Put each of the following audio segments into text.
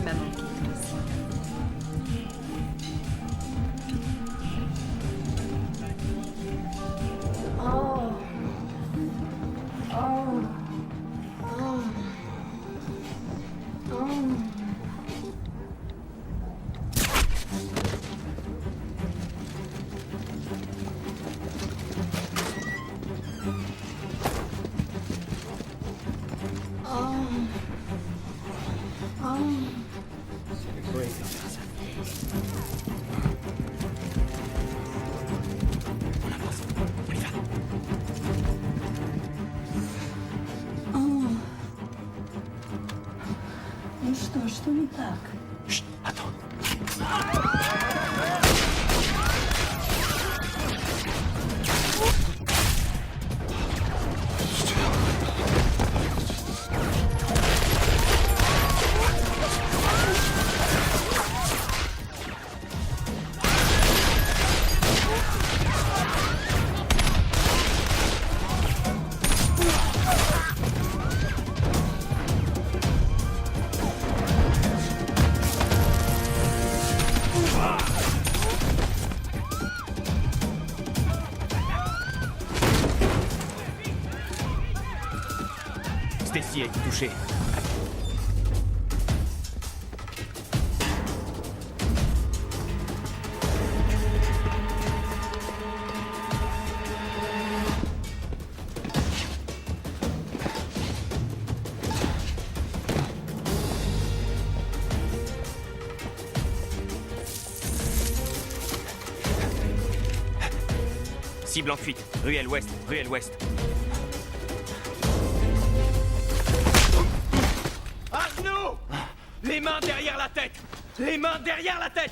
m'a manqué, toi aussi. Oh. Oh. Oh. Oh. Что не так? Chut, attends. Stacy a été touchée. Cible en fuite. Ruelle ouest, ruelle ouest. Arnaud! Les mains derrière la tête! Les mains derrière la tête!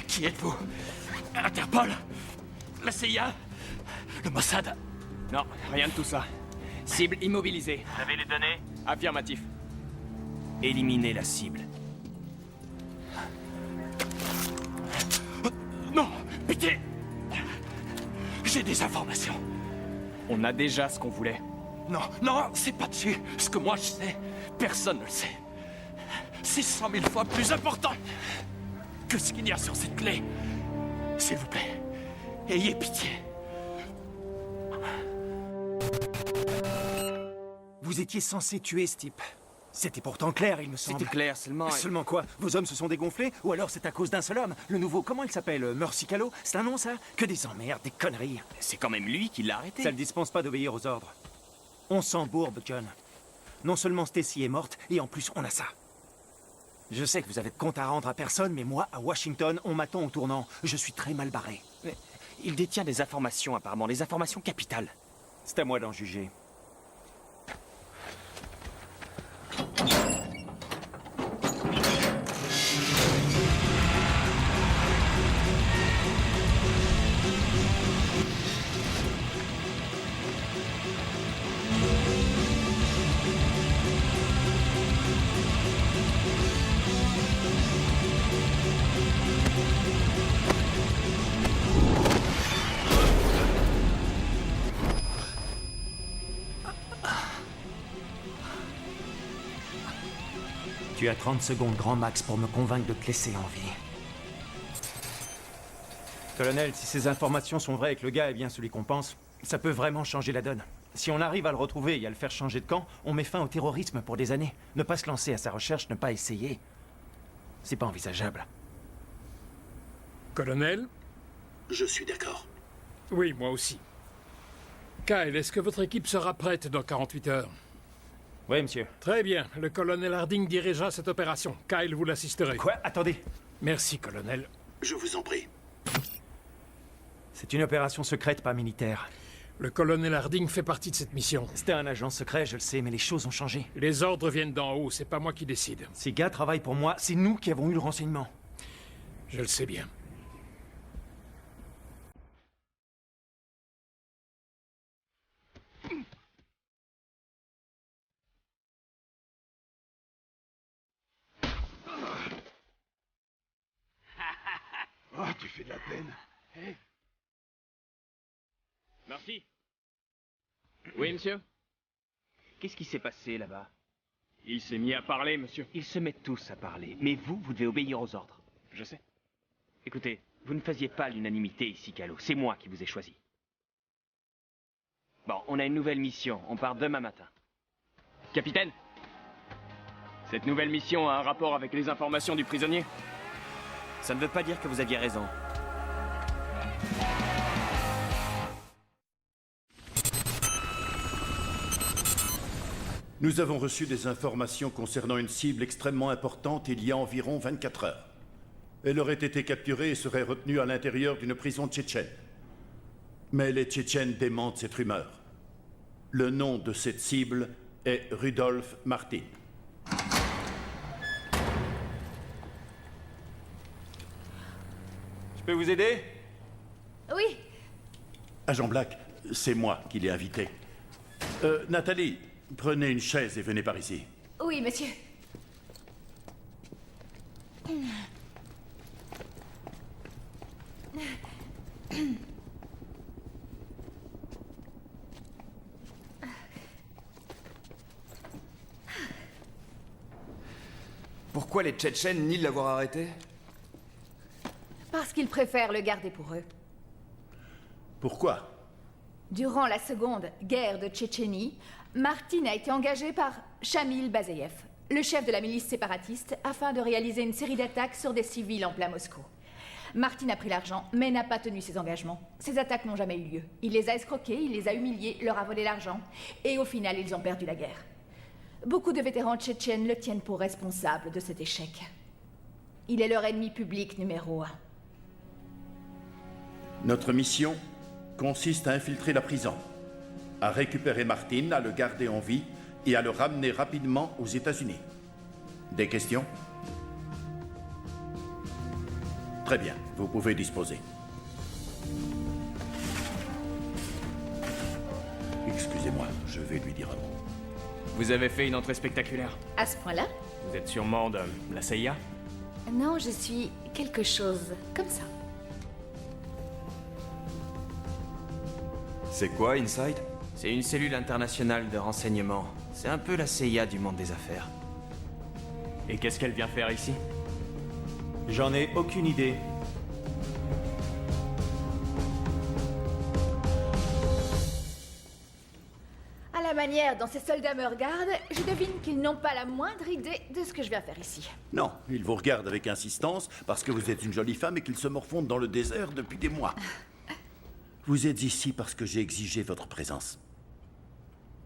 Qui êtes-vous? Interpol? La CIA? Le Mossad? Non, rien de tout ça. Cible immobilisée. Vous avez les données? Affirmatif. Éliminez la cible. Non! Pitié! J'ai des informations. On a déjà ce qu'on voulait. Non, non, c'est pas dessus. Ce que moi je sais, personne ne le sait. C'est 100 000 fois plus important que ce qu'il y a sur cette clé. S'il vous plaît, ayez pitié. Vous étiez censé tuer ce type. C'était pourtant clair, il me semble. C'était clair, seulement... Seulement quoi? Vos hommes se sont dégonflés? Ou alors c'est à cause d'un seul homme? Le nouveau, comment il s'appelle? Mercy Callow? C'est un nom, ça? Que des emmerdes, des conneries. C'est quand même lui qui l'a arrêté. Ça ne dispense pas d'obéir aux ordres. On s'embourbe, John. Non seulement Stacy est morte, et en plus on a ça. Je sais que vous avez de compte à rendre à personne, mais moi, à Washington, on m'attend au tournant. Je suis très mal barré. Mais il détient des informations, apparemment, des informations capitales. C'est à moi d'en juger. Tu as 30 secondes grand max pour me convaincre de te laisser en vie. Colonel, si ces informations sont vraies et que le gars est bien celui qu'on pense, ça peut vraiment changer la donne. Si on arrive à le retrouver et à le faire changer de camp, on met fin au terrorisme pour des années. Ne pas se lancer à sa recherche, ne pas essayer, c'est pas envisageable. Colonel? Je suis d'accord. Oui, moi aussi. Kyle, est-ce que votre équipe sera prête dans 48 heures? Oui, monsieur. Très bien. Le colonel Harding dirigera cette opération. Kyle, vous l'assisterez. Quoi? Attendez. Merci, colonel. Je vous en prie. C'est une opération secrète, pas militaire. Le colonel Harding fait partie de cette mission. C'était un agent secret, je le sais, mais les choses ont changé. Les ordres viennent d'en haut, c'est pas moi qui décide. Ces gars travaillent pour moi, c'est nous qui avons eu le renseignement. Je le sais bien. Oh, tu fais de la peine. Merci. Oui, monsieur? Qu'est-ce qui s'est passé là-bas? Il s'est mis à parler, monsieur. Ils se mettent tous à parler, mais vous devez obéir aux ordres. Je sais. Écoutez, vous ne faisiez pas l'unanimité ici, Calo. C'est moi qui vous ai choisi. Bon, on a une nouvelle mission. On part demain matin. Capitaine? Cette nouvelle mission a un rapport avec les informations du prisonnier? Ça ne veut pas dire que vous aviez raison. Nous avons reçu des informations concernant une cible extrêmement importante il y a environ 24 heures. Elle aurait été capturée et serait retenue à l'intérieur d'une prison tchétchène. Mais les Tchétchènes démentent cette rumeur. Le nom de cette cible est Rudolf Martin. Je peux vous aider? Oui, Agent Black, c'est moi qui l'ai invité. Nathalie, prenez une chaise et venez par ici. oui, monsieur. Pourquoi les Tchétchènes nient l'avoir arrêté? Parce qu'ils préfèrent le garder pour eux. Pourquoi? Durant la seconde guerre de Tchétchénie, Martin a été engagé par Shamil Bazayev, le chef de la milice séparatiste, afin de réaliser une série d'attaques sur des civils en plein Moscou. Martin a pris l'argent, mais n'a pas tenu ses engagements. Ces attaques n'ont jamais eu lieu. Il les a escroqués, il les a humiliés, leur a volé l'argent, et au final, ils ont perdu la guerre. Beaucoup de vétérans tchétchènes le tiennent pour responsable de cet échec. Il est leur ennemi public numéro 1. Notre mission consiste à infiltrer la prison, à récupérer Martin, à le garder en vie et à le ramener rapidement aux États-Unis. Des questions? Très bien, vous pouvez disposer. Excusez-moi, je vais lui dire un mot. Vous avez fait une entrée spectaculaire. À ce point-là? Vous êtes sûrement de la CIA? Non, je suis quelque chose comme ça. C'est quoi, Inside? C'est une cellule internationale de renseignement. C'est un peu la CIA du monde des affaires. Et qu'est-ce qu'elle vient faire ici? J'en ai aucune idée. À la manière dont ces soldats me regardent, je devine qu'ils n'ont pas la moindre idée de ce que je viens faire ici. Non, ils vous regardent avec insistance parce que vous êtes une jolie femme et qu'ils se morfondent dans le désert depuis des mois. Vous êtes ici parce que j'ai exigé votre présence.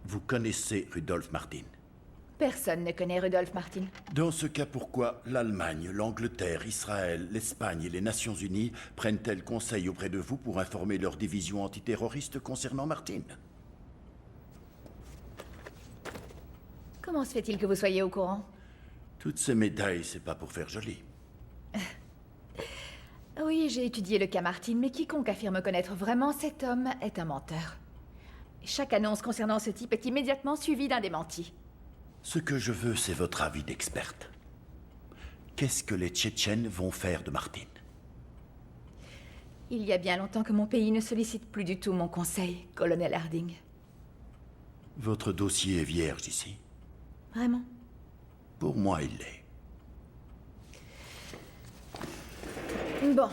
Vous connaissez Rudolf Martin. Personne ne connaît Rudolf Martin. Dans ce cas, pourquoi l'Allemagne, l'Angleterre, Israël, l'Espagne et les Nations Unies prennent-elles conseil auprès de vous pour informer leur division antiterroriste concernant Martin? Comment se fait-il que vous soyez au courant? Toutes ces médailles, c'est pas pour faire joli. Oui, j'ai étudié le cas Martin, mais quiconque affirme connaître vraiment cet homme est un menteur. Chaque annonce concernant ce type est immédiatement suivie d'un démenti. Ce que je veux, c'est votre avis d'experte. Qu'est-ce que les Tchétchènes vont faire de Martin? Il y a bien longtemps que mon pays ne sollicite plus du tout mon conseil, colonel Harding. Votre dossier est vierge ici. Vraiment? Pour moi, il l'est. Bon.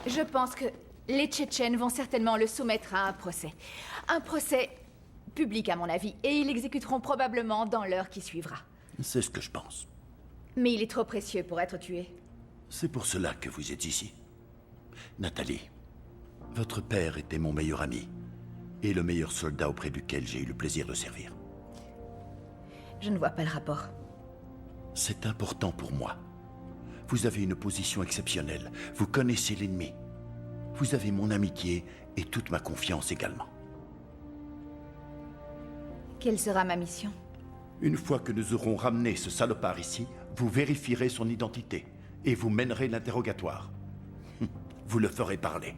Je pense que les Tchétchènes vont certainement le soumettre à un procès. Un procès public, à mon avis, et ils l'exécuteront probablement dans l'heure qui suivra. C'est ce que je pense. Mais il est trop précieux pour être tué. C'est pour cela que vous êtes ici. Nathalie, votre père était mon meilleur ami et le meilleur soldat auprès duquel j'ai eu le plaisir de servir. Je ne vois pas le rapport. C'est important pour moi. Vous avez une position exceptionnelle. Vous connaissez l'ennemi. Vous avez mon amitié et toute ma confiance également. Quelle sera ma mission? Une fois que nous aurons ramené ce salopard ici, vous vérifierez son identité et vous mènerez l'interrogatoire. Vous le ferez parler.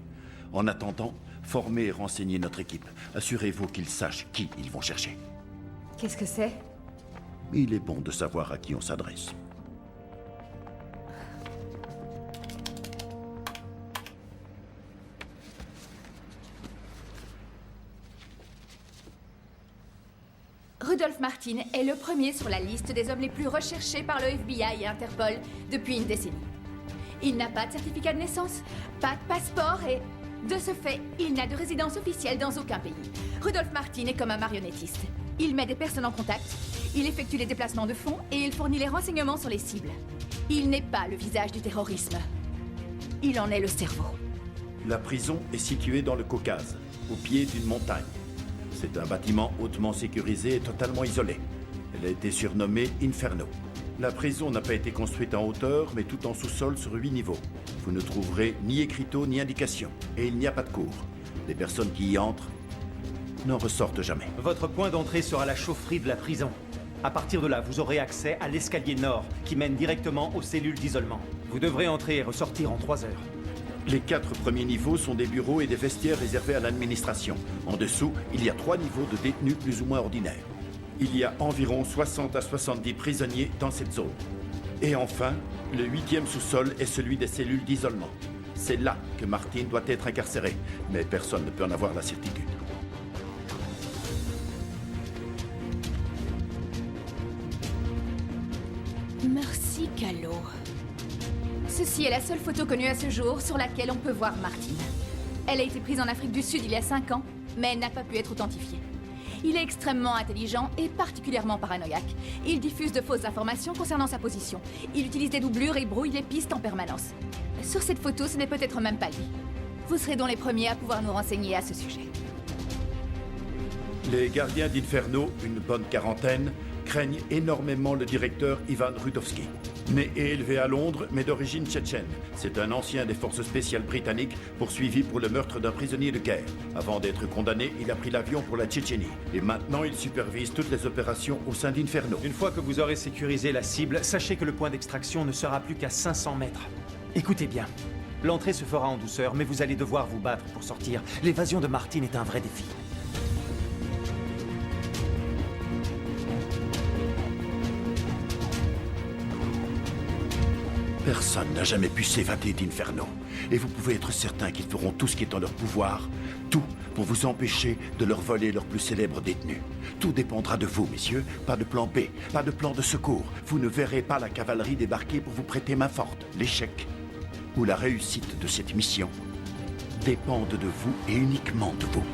En attendant, formez et renseignez notre équipe. Assurez-vous qu'ils sachent qui ils vont chercher. Qu'est-ce que c'est? Il est bon de savoir à qui on s'adresse. Rudolph Martin est le premier sur la liste des hommes les plus recherchés par le FBI et Interpol depuis une décennie. Il n'a pas de certificat de naissance, pas de passeport et, de ce fait, il n'a de résidence officielle dans aucun pays. Rudolph Martin est comme un marionnettiste. Il met des personnes en contact, il effectue les déplacements de fonds et il fournit les renseignements sur les cibles. Il n'est pas le visage du terrorisme. Il en est le cerveau. La prison est située dans le Caucase, au pied d'une montagne. C'est un bâtiment hautement sécurisé et totalement isolé. Elle a été surnommée Inferno. La prison n'a pas été construite en hauteur, mais tout en sous-sol sur 8 niveaux. Vous ne trouverez ni écriteau ni indication, et il n'y a pas de cour. Les personnes qui y entrent n'en ressortent jamais. Votre point d'entrée sera la chaufferie de la prison. À partir de là, vous aurez accès à l'escalier nord, qui mène directement aux cellules d'isolement. Vous devrez entrer et ressortir en 3 heures. Les 4 premiers niveaux sont des bureaux et des vestiaires réservés à l'administration. En dessous, il y a 3 niveaux de détenus plus ou moins ordinaires. Il y a environ 60 à 70 prisonniers dans cette zone. Et enfin, le 8e sous-sol est celui des cellules d'isolement. C'est là que Martin doit être incarcéré, mais personne ne peut en avoir la certitude. Merci, Calo. Ceci est la seule photo connue à ce jour sur laquelle on peut voir Martin. Elle a été prise en Afrique du Sud il y a 5 ans, mais elle n'a pas pu être authentifiée. Il est extrêmement intelligent et particulièrement paranoïaque. Il diffuse de fausses informations concernant sa position. Il utilise des doublures et brouille les pistes en permanence. Sur cette photo, ce n'est peut-être même pas lui. Vous serez donc les premiers à pouvoir nous renseigner à ce sujet. Les gardiens d'Inferno, une bonne quarantaine, craignent énormément le directeur Ivan Rudovsky. Né et élevé à Londres, mais d'origine tchétchène. C'est un ancien des forces spéciales britanniques poursuivi pour le meurtre d'un prisonnier de guerre. Avant d'être condamné, il a pris l'avion pour la Tchétchénie. Et maintenant, il supervise toutes les opérations au sein d'Inferno. Une fois que vous aurez sécurisé la cible, sachez que le point d'extraction ne sera plus qu'à 500 mètres. Écoutez bien. L'entrée se fera en douceur, mais vous allez devoir vous battre pour sortir. L'évasion de Martin est un vrai défi. Personne n'a jamais pu s'évader d'Inferno. Et vous pouvez être certain qu'ils feront tout ce qui est en leur pouvoir, tout pour vous empêcher de leur voler leur plus célèbre détenu. Tout dépendra de vous, messieurs. Pas de plan B, pas de plan de secours. Vous ne verrez pas la cavalerie débarquer pour vous prêter main forte. L'échec ou la réussite de cette mission dépendent de vous et uniquement de vous.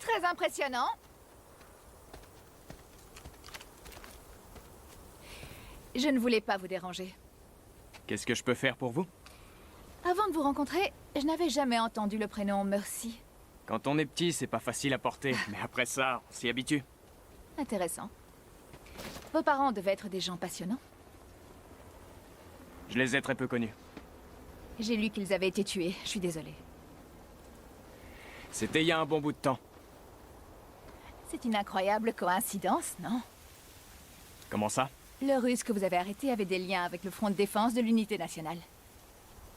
Très impressionnant. Je ne voulais pas vous déranger. Qu'est-ce que je peux faire pour vous? Avant de vous rencontrer, je n'avais jamais entendu le prénom Mercy. Quand on est petit, c'est pas facile à porter, mais après ça, on s'y habitue. Intéressant. Vos parents devaient être des gens passionnants. Je les ai très peu connus. J'ai lu qu'ils avaient été tués. Je suis désolée. C'était il y a un bon bout de temps. C'est une incroyable coïncidence, non? Comment ça? Le Russe que vous avez arrêté avait des liens avec le Front de défense de l'Unité nationale.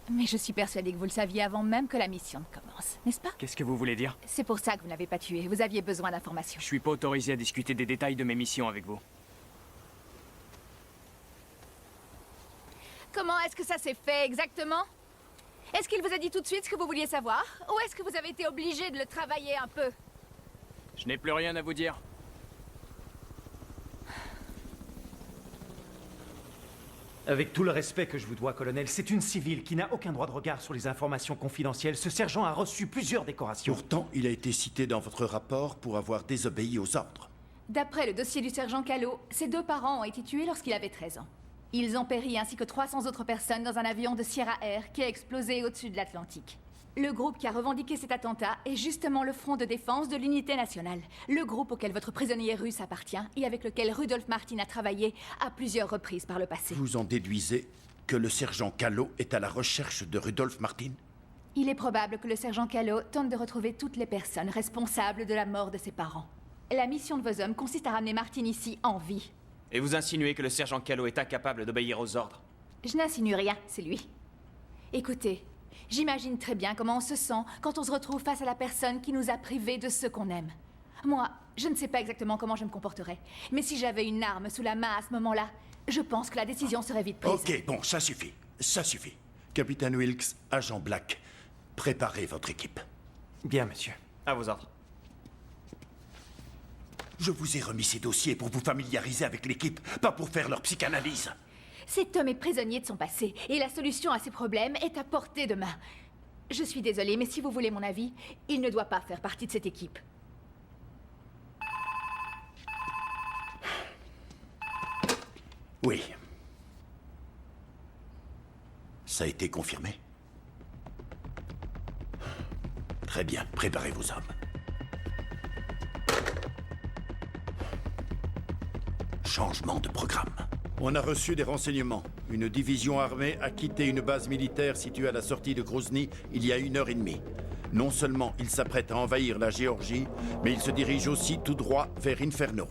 Mais je suis persuadée que vous le saviez avant même que la mission ne commence, n'est-ce pas? Qu'est-ce que vous voulez dire? C'est pour ça que vous n'avez pas tué. Vous aviez besoin d'informations. Je suis pas autorisé à discuter des détails de mes missions avec vous. Comment est-ce que ça s'est fait exactement? Est-ce qu'il vous a dit tout de suite ce que vous vouliez savoir? Ou est-ce que vous avez été obligé de le travailler un peu? Je n'ai plus rien à vous dire. Avec tout le respect que je vous dois, colonel, c'est une civile qui n'a aucun droit de regard sur les informations confidentielles. Ce sergent a reçu plusieurs décorations. Pourtant, il a été cité dans votre rapport pour avoir désobéi aux ordres. D'après le dossier du sergent Callot, ses 2 parents ont été tués lorsqu'il avait 13 ans. Ils ont péri ainsi que 300 autres personnes dans un avion de Sierra Air qui a explosé au-dessus de l'Atlantique. Le groupe qui a revendiqué cet attentat est justement le Front de défense de l'unité nationale, le groupe auquel votre prisonnier russe appartient et avec lequel Rudolf Martin a travaillé à plusieurs reprises par le passé. Vous en déduisez que le sergent Callot est à la recherche de Rudolf Martin? Il est probable que le sergent Callot tente de retrouver toutes les personnes responsables de la mort de ses parents. La mission de vos hommes consiste à ramener Martin ici en vie. Et vous insinuez que le sergent Callot est incapable d'obéir aux ordres? Je n'insinue rien, c'est lui. Écoutez, j'imagine très bien comment on se sent quand on se retrouve face à la personne qui nous a privés de ce qu'on aime. Moi, je ne sais pas exactement comment je me comporterais, mais si j'avais une arme sous la main à ce moment-là, je pense que la décision serait vite prise. Ok, bon, ça suffit. Ça suffit. Capitaine Wilkes, agent Black, préparez votre équipe. Bien, monsieur. À vos ordres. Je vous ai remis ces dossiers pour vous familiariser avec l'équipe, pas pour faire leur psychanalyse. Cet homme est prisonnier de son passé, et la solution à ses problèmes est à portée de main. Je suis désolée, mais si vous voulez mon avis, il ne doit pas faire partie de cette équipe. Oui. Ça a été confirmé? Très bien, préparez vos hommes. Changement de programme. On a reçu des renseignements. Une division armée a quitté une base militaire située à la sortie de Grozny il y a 1h30. Non seulement ils s'apprêtent à envahir la Géorgie, mais ils se dirigent aussi tout droit vers Inferno.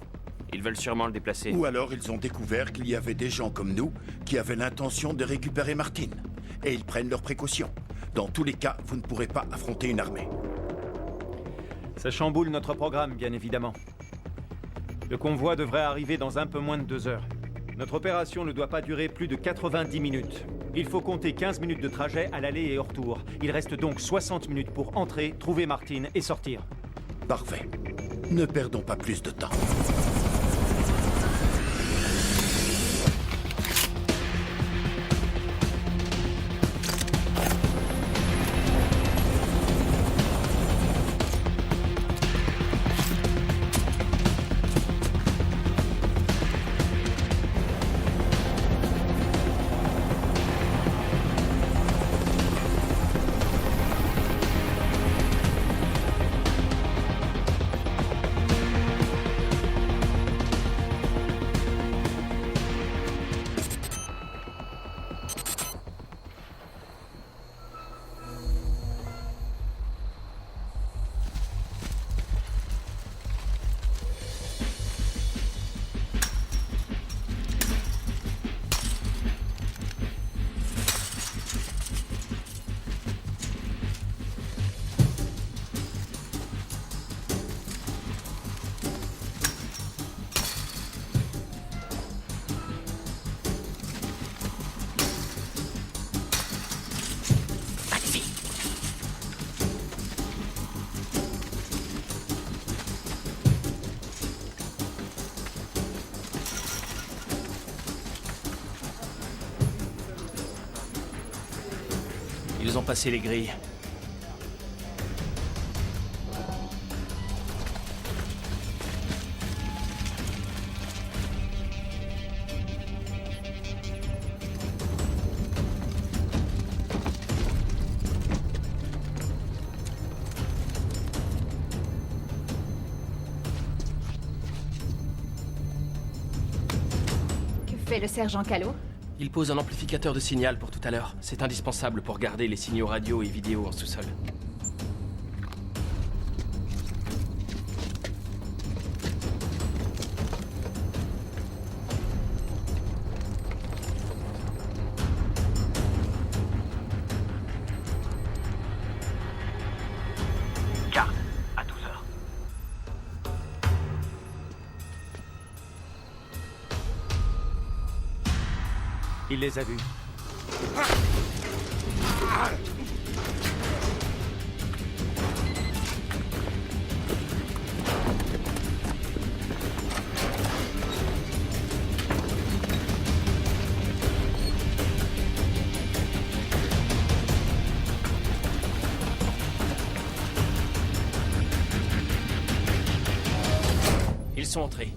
Ils veulent sûrement le déplacer. Ou alors ils ont découvert qu'il y avait des gens comme nous qui avaient l'intention de récupérer Martin. Et ils prennent leurs précautions. Dans tous les cas, vous ne pourrez pas affronter une armée. Ça chamboule notre programme, bien évidemment. Le convoi devrait arriver dans un peu moins de 2 heures. Notre opération ne doit pas durer plus de 90 minutes. Il faut compter 15 minutes de trajet à l'aller et au retour. Il reste donc 60 minutes pour entrer, trouver Martin et sortir. Parfait. Ne perdons pas plus de temps. Ils ont passé les grilles. Que fait le sergent Callot? Il pose un amplificateur de signal pour tout à l'heure. C'est indispensable pour garder les signaux radio et vidéo en sous-sol. Garde, à 12 heures. Il les a vus. Ils sont entrés.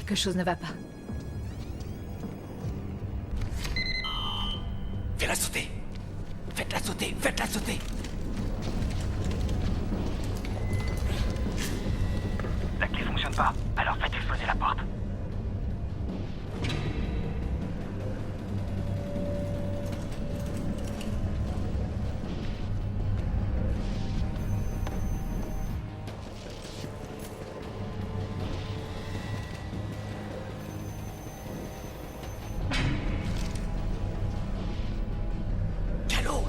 Quelque chose ne va pas. Fais-la sauter. Faites-la sauter, faites-la sauter. La clé fonctionne pas, alors faites exploser la porte.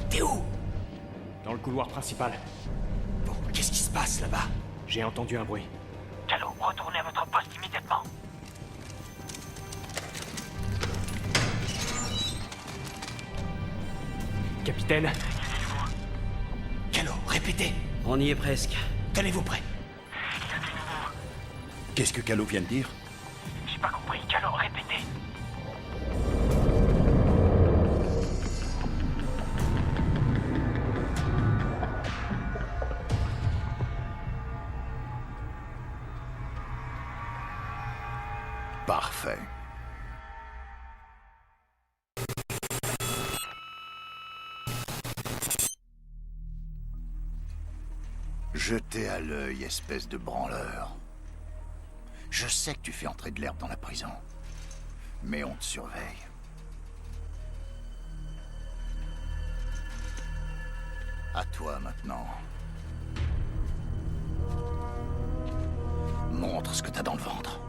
T'es où? Dans le couloir principal. Bon, qu'est-ce qui se passe là-bas? J'ai entendu un bruit. Calo, retournez à votre poste immédiatement. Capitaine, Calo, répétez. On y est presque. Tenez-vous prêts. Qu'est-ce que Calo vient de dire? J'ai pas compris. Calo, répétez. Parfait. Jetez à l'œil, espèce de branleur. Je sais que tu fais entrer de l'herbe dans la prison, mais on te surveille. À toi maintenant. Montre ce que t'as dans le ventre.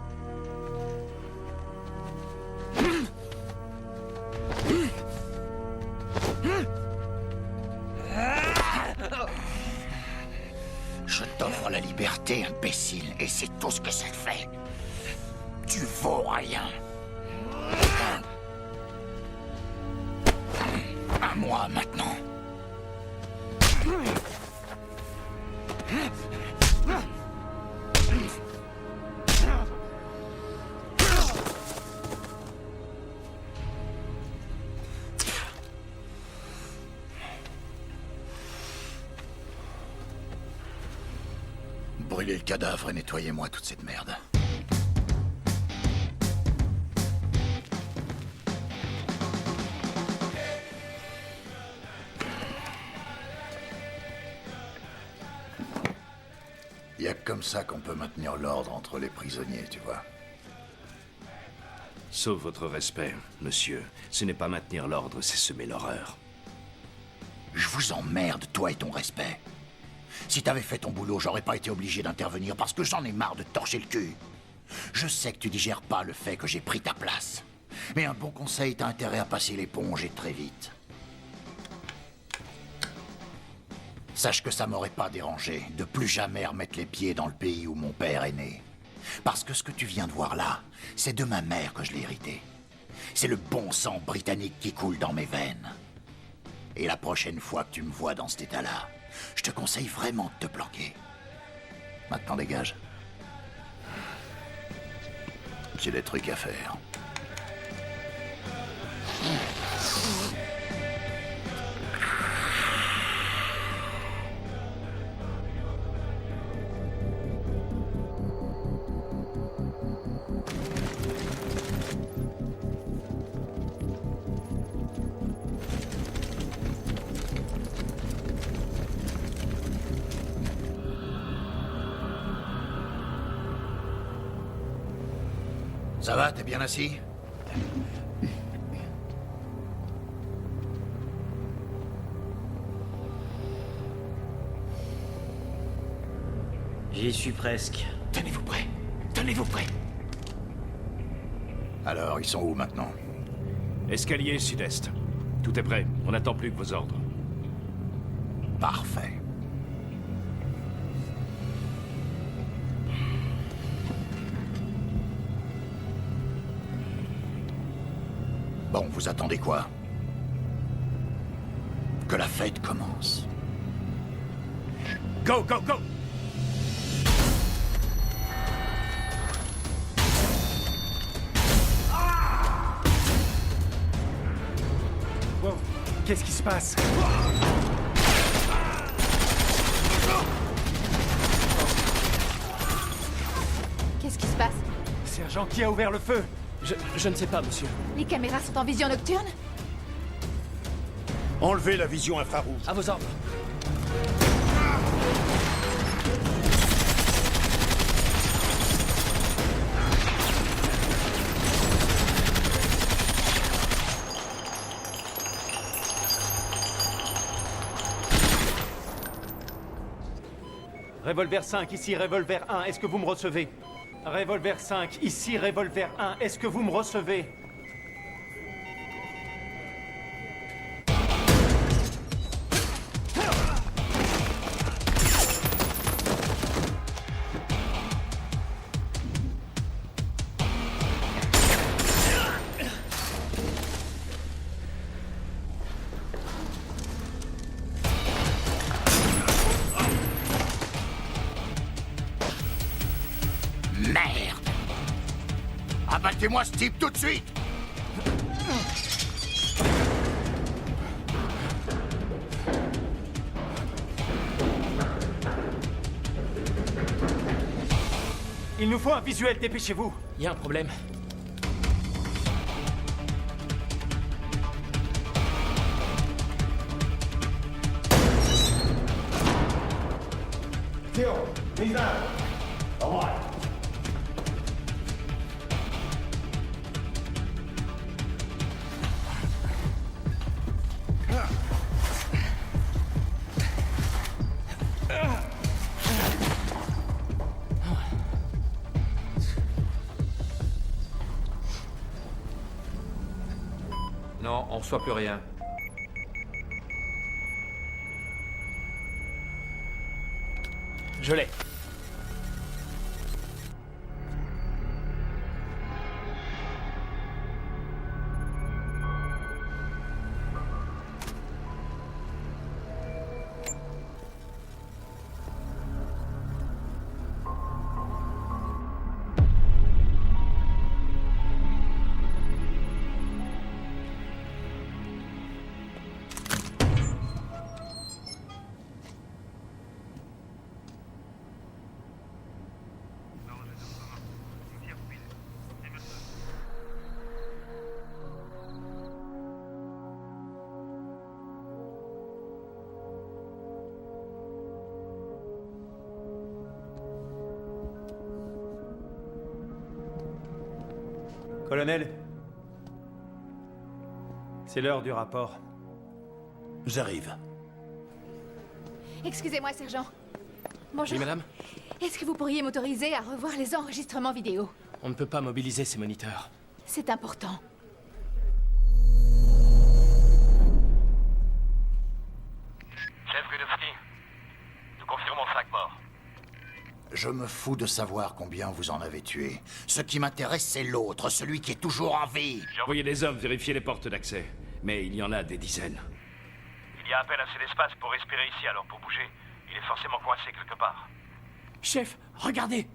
Je t'offre la liberté, imbécile, et c'est tout ce que ça te fait. Tu vaux rien. À moi, maintenant. Brûlez le cadavre et nettoyez-moi toute cette merde. Y a que comme ça qu'on peut maintenir l'ordre entre les prisonniers, tu vois. Sauf votre respect, monsieur. Ce n'est pas maintenir l'ordre, c'est semer l'horreur. Je vous emmerde, toi et ton respect. Si t'avais fait ton boulot, j'aurais pas été obligé d'intervenir parce que j'en ai marre de te torcher le cul. Je sais que tu digères pas le fait que j'ai pris ta place. Mais un bon conseil, t'as intérêt à passer l'éponge et très vite. Sache que ça m'aurait pas dérangé de plus jamais remettre les pieds dans le pays où mon père est né. Parce que ce que tu viens de voir là, c'est de ma mère que je l'ai hérité. C'est le bon sang britannique qui coule dans mes veines. Et la prochaine fois que tu me vois dans cet état-là, je te conseille vraiment de te planquer. Maintenant, dégage. J'ai des trucs à faire. Ça va, t'es bien assis? J'y suis presque. Tenez-vous prêts. Tenez-vous prêts. Alors, ils sont où maintenant? Escalier sud-est. Tout est prêt. On n'attend plus que vos ordres. Parfait. Bon, vous attendez quoi? Que la fête commence. Go, go, go! Wow, qu'est-ce qui se passe? Qu'est-ce qui se passe? Sergent, qui a ouvert le feu? Je ne sais pas, monsieur. Les caméras sont en vision nocturne? Enlevez la vision infrarouge. À vos ordres. Revolver 5, ici Revolver 1, est-ce que vous me recevez? Revolver 5, ici Revolver 1, est-ce que vous me recevez? Merde! Abattez-moi ce type tout de suite! Il nous faut un visuel, dépêchez-vous. Il y a un problème. Non, on reçoit plus rien. Je l'ai. Colonel, c'est l'heure du rapport. J'arrive. Excusez-moi, sergent. Bonjour. Oui, madame? Est-ce que vous pourriez m'autoriser à revoir les enregistrements vidéo? On ne peut pas mobiliser ces moniteurs. C'est important. Chef Rudowski, nous confirmons 5 morts. Je me fous de savoir combien vous en avez tué. Ce qui m'intéresse, c'est l'autre, celui qui est toujours en vie. J'ai envoyé des hommes vérifier les portes d'accès, mais il y en a des dizaines. Il y a à peine assez d'espace pour respirer ici, alors pour bouger, il est forcément coincé quelque part. Chef, regardez!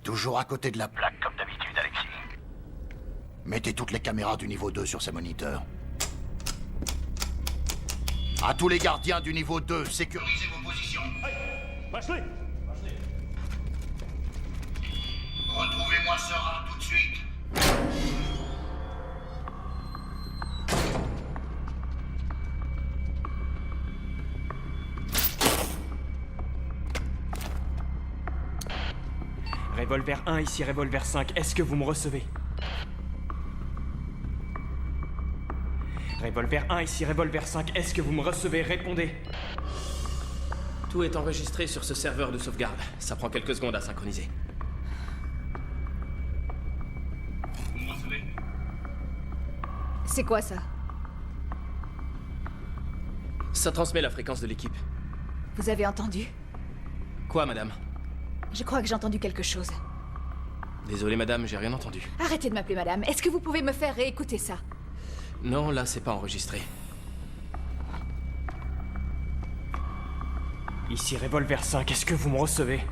Toujours à côté de la plaque comme d'habitude, Alexis. Mettez toutes les caméras du niveau 2 sur ces moniteurs. À tous les gardiens du niveau 2, sécurisez vos positions. Passe-les! Retrouvez-moi Sera tout de suite. Revolver 1, ici Revolver 5, est-ce que vous me recevez? Revolver 1, ici Revolver 5, est-ce que vous me recevez? Répondez. Tout est enregistré sur ce serveur de sauvegarde. Ça prend quelques secondes à synchroniser. Vous me recevez? C'est quoi ça? Ça transmet la fréquence de l'équipe. Vous avez entendu? Quoi, madame? Je crois que j'ai entendu quelque chose. Désolé, madame, j'ai rien entendu. Arrêtez de m'appeler madame. Est-ce que vous pouvez me faire réécouter ça? Non, là, c'est pas enregistré. Ici Revolver 5, est-ce que vous me recevez?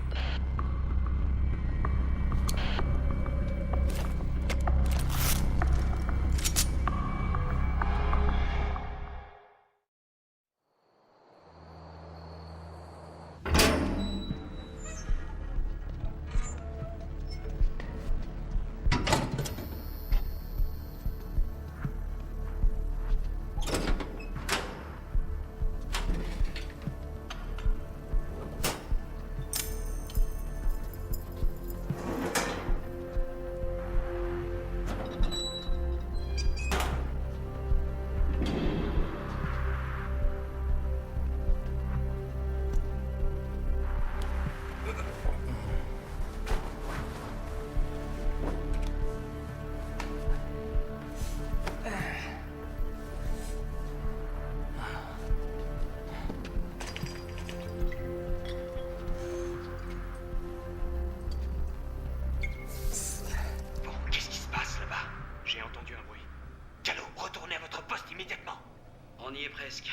On y est presque.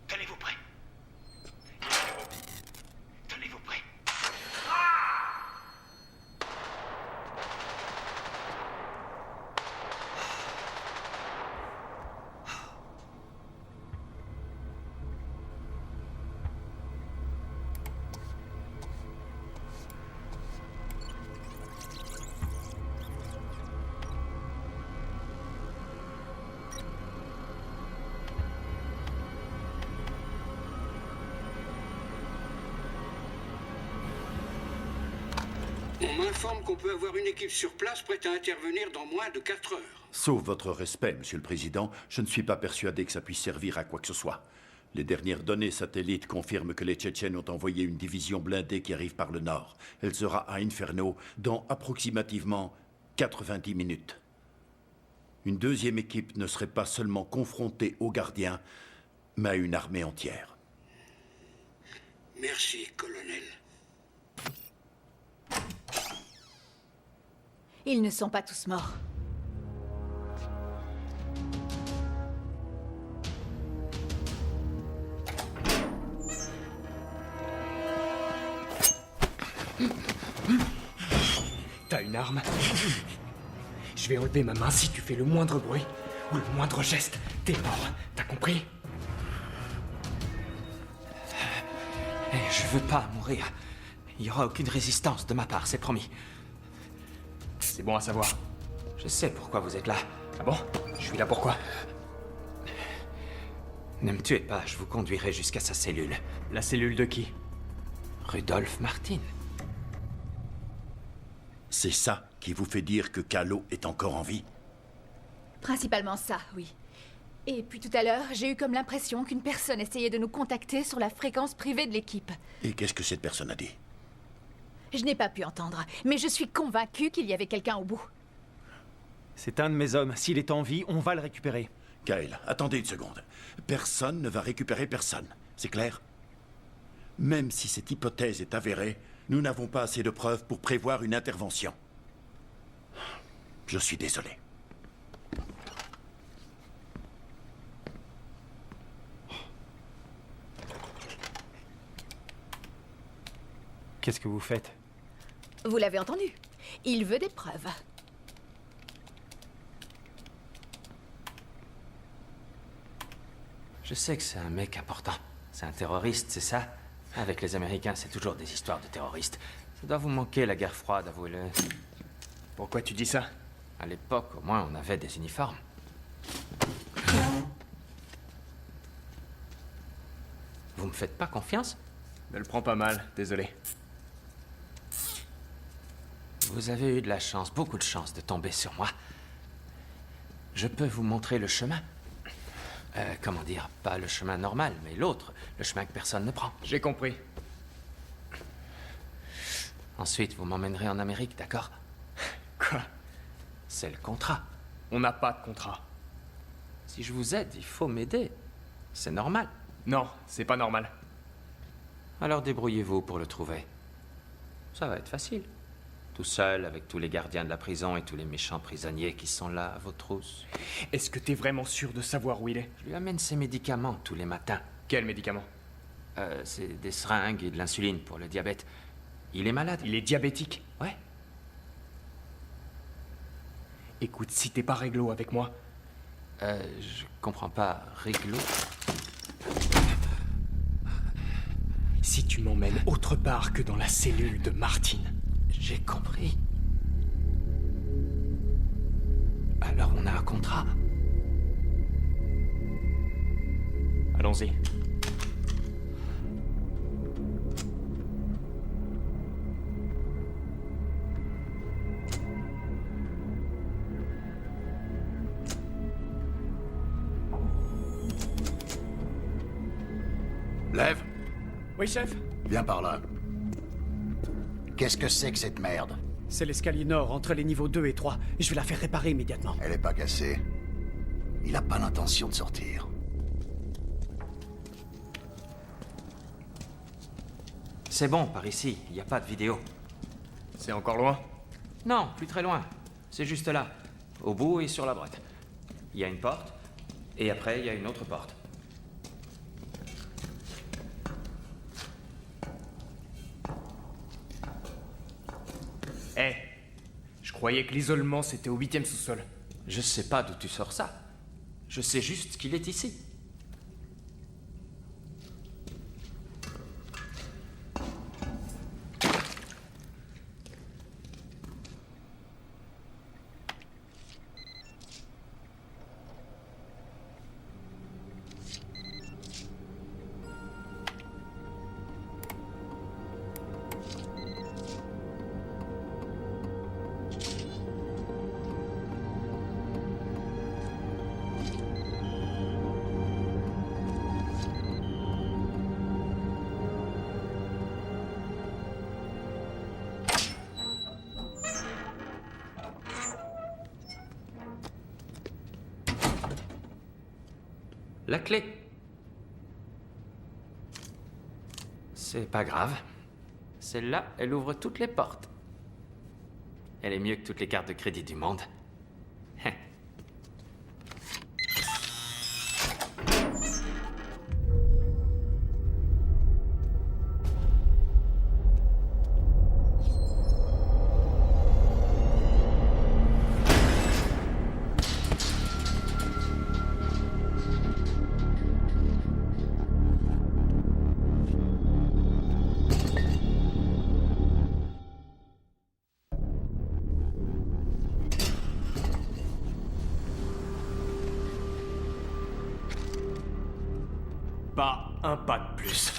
Tenez-vous prêts. Tenez-vous prêts. On m'informe qu'on peut avoir une équipe sur place prête à intervenir dans moins de 4 heures. Sauf votre respect, Monsieur le Président, je ne suis pas persuadé que ça puisse servir à quoi que ce soit. Les dernières données satellites confirment que les Tchétchènes ont envoyé une division blindée qui arrive par le nord. Elle sera à Inferno dans approximativement 90 minutes. Une deuxième équipe ne serait pas seulement confrontée aux gardiens, mais à une armée entière. Merci, colonel. Ils ne sont pas tous morts. T'as une arme? Je vais enlever ma main si tu fais le moindre bruit ou le moindre geste. T'es mort, t'as compris? Je veux pas mourir. Il y aura aucune résistance de ma part, c'est promis. C'est bon à savoir. Je sais pourquoi vous êtes là. Ah bon? Je suis là pourquoi? Ne me tuez pas, je vous conduirai jusqu'à sa cellule. La cellule de qui? Rudolf Martin. C'est ça qui vous fait dire que Kahlo est encore en vie? Principalement ça, oui. Et puis tout à l'heure, j'ai eu comme l'impression qu'une personne essayait de nous contacter sur la fréquence privée de l'équipe. Et qu'est-ce que cette personne a dit? Je n'ai pas pu entendre, mais je suis convaincue qu'il y avait quelqu'un au bout. C'est un de mes hommes. S'il est en vie, on va le récupérer. Kyle, attendez une seconde. Personne ne va récupérer personne. C'est clair? Même si cette hypothèse est avérée, nous n'avons pas assez de preuves pour prévoir une intervention. Je suis désolé. Qu'est-ce que vous faites? Vous l'avez entendu. Il veut des preuves. Je sais que c'est un mec important. C'est un terroriste, c'est ça? Avec les Américains, c'est toujours des histoires de terroristes. Ça doit vous manquer, la guerre froide, avouez-le. Pourquoi tu dis ça? À l'époque, au moins, on avait des uniformes. Vous me faites pas confiance? Ne le prends pas mal, désolé. Vous avez eu de la chance, beaucoup de chance de tomber sur moi. Je peux vous montrer le chemin. Comment dire, pas le chemin normal, mais l'autre, le chemin que personne ne prend. J'ai compris. Ensuite, vous m'emmènerez en Amérique, d'accord? Quoi? C'est le contrat. On n'a pas de contrat. Si je vous aide, il faut m'aider. C'est normal. Non, c'est pas normal. Alors débrouillez-vous pour le trouver. Ça va être facile. Tout seul, avec tous les gardiens de la prison et tous les méchants prisonniers qui sont là à vos trousses. Est-ce que t'es vraiment sûr de savoir où il est? Je lui amène ses médicaments tous les matins. Quels médicaments? C'est des seringues et de l'insuline pour le diabète. Il est malade. Il est diabétique? Ouais. Écoute, si t'es pas réglo avec moi... Je comprends pas. Réglo? Si tu m'emmènes autre part que dans la cellule de Martine... J'ai compris. Alors on a un contrat. Allons-y. Lève. Oui, chef? Viens par là. Qu'est-ce que c'est que cette merde? C'est l'escalier nord, entre les niveaux 2 et 3. Je vais la faire réparer immédiatement. Elle est pas cassée. Il a pas l'intention de sortir. C'est bon, par ici. Il n'y a pas de vidéo. C'est encore loin? Non, plus très loin. C'est juste là. Au bout et sur la droite. Il y a une porte. Et après, il y a une autre porte. Eh, je croyais que l'isolement c'était au 8e sous-sol. Je sais pas d'où tu sors ça. Je sais juste qu'il est ici. La clé. C'est pas grave. Celle-là, elle ouvre toutes les portes. Elle est mieux que toutes les cartes de crédit du monde. Pas un pas de plus.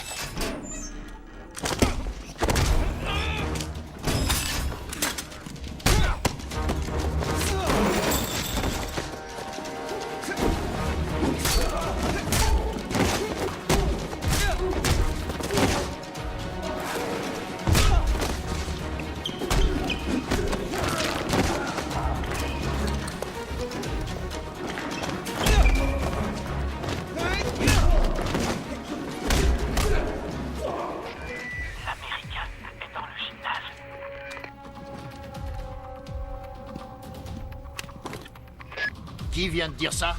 Qui vient de dire ça?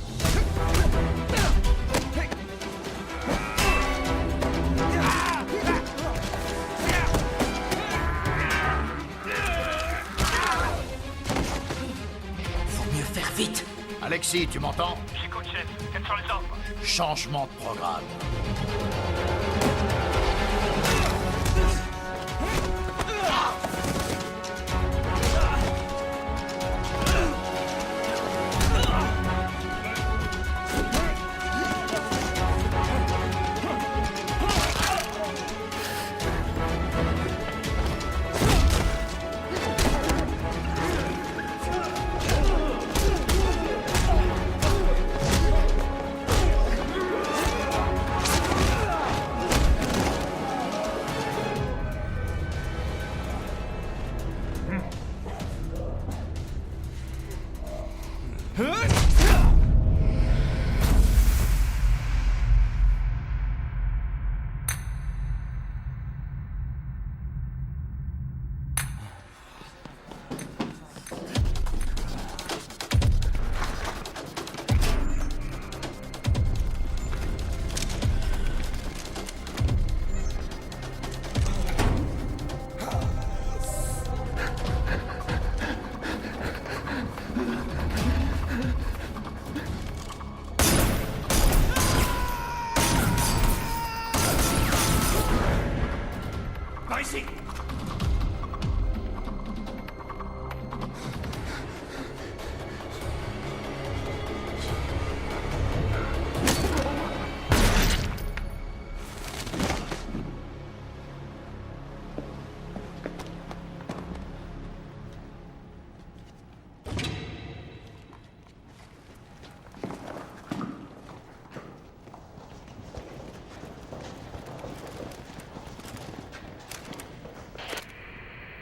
Faut mieux faire vite. Alexis, tu m'entends? J'écoute, chef. Quels sont les ordres? Changement de programme.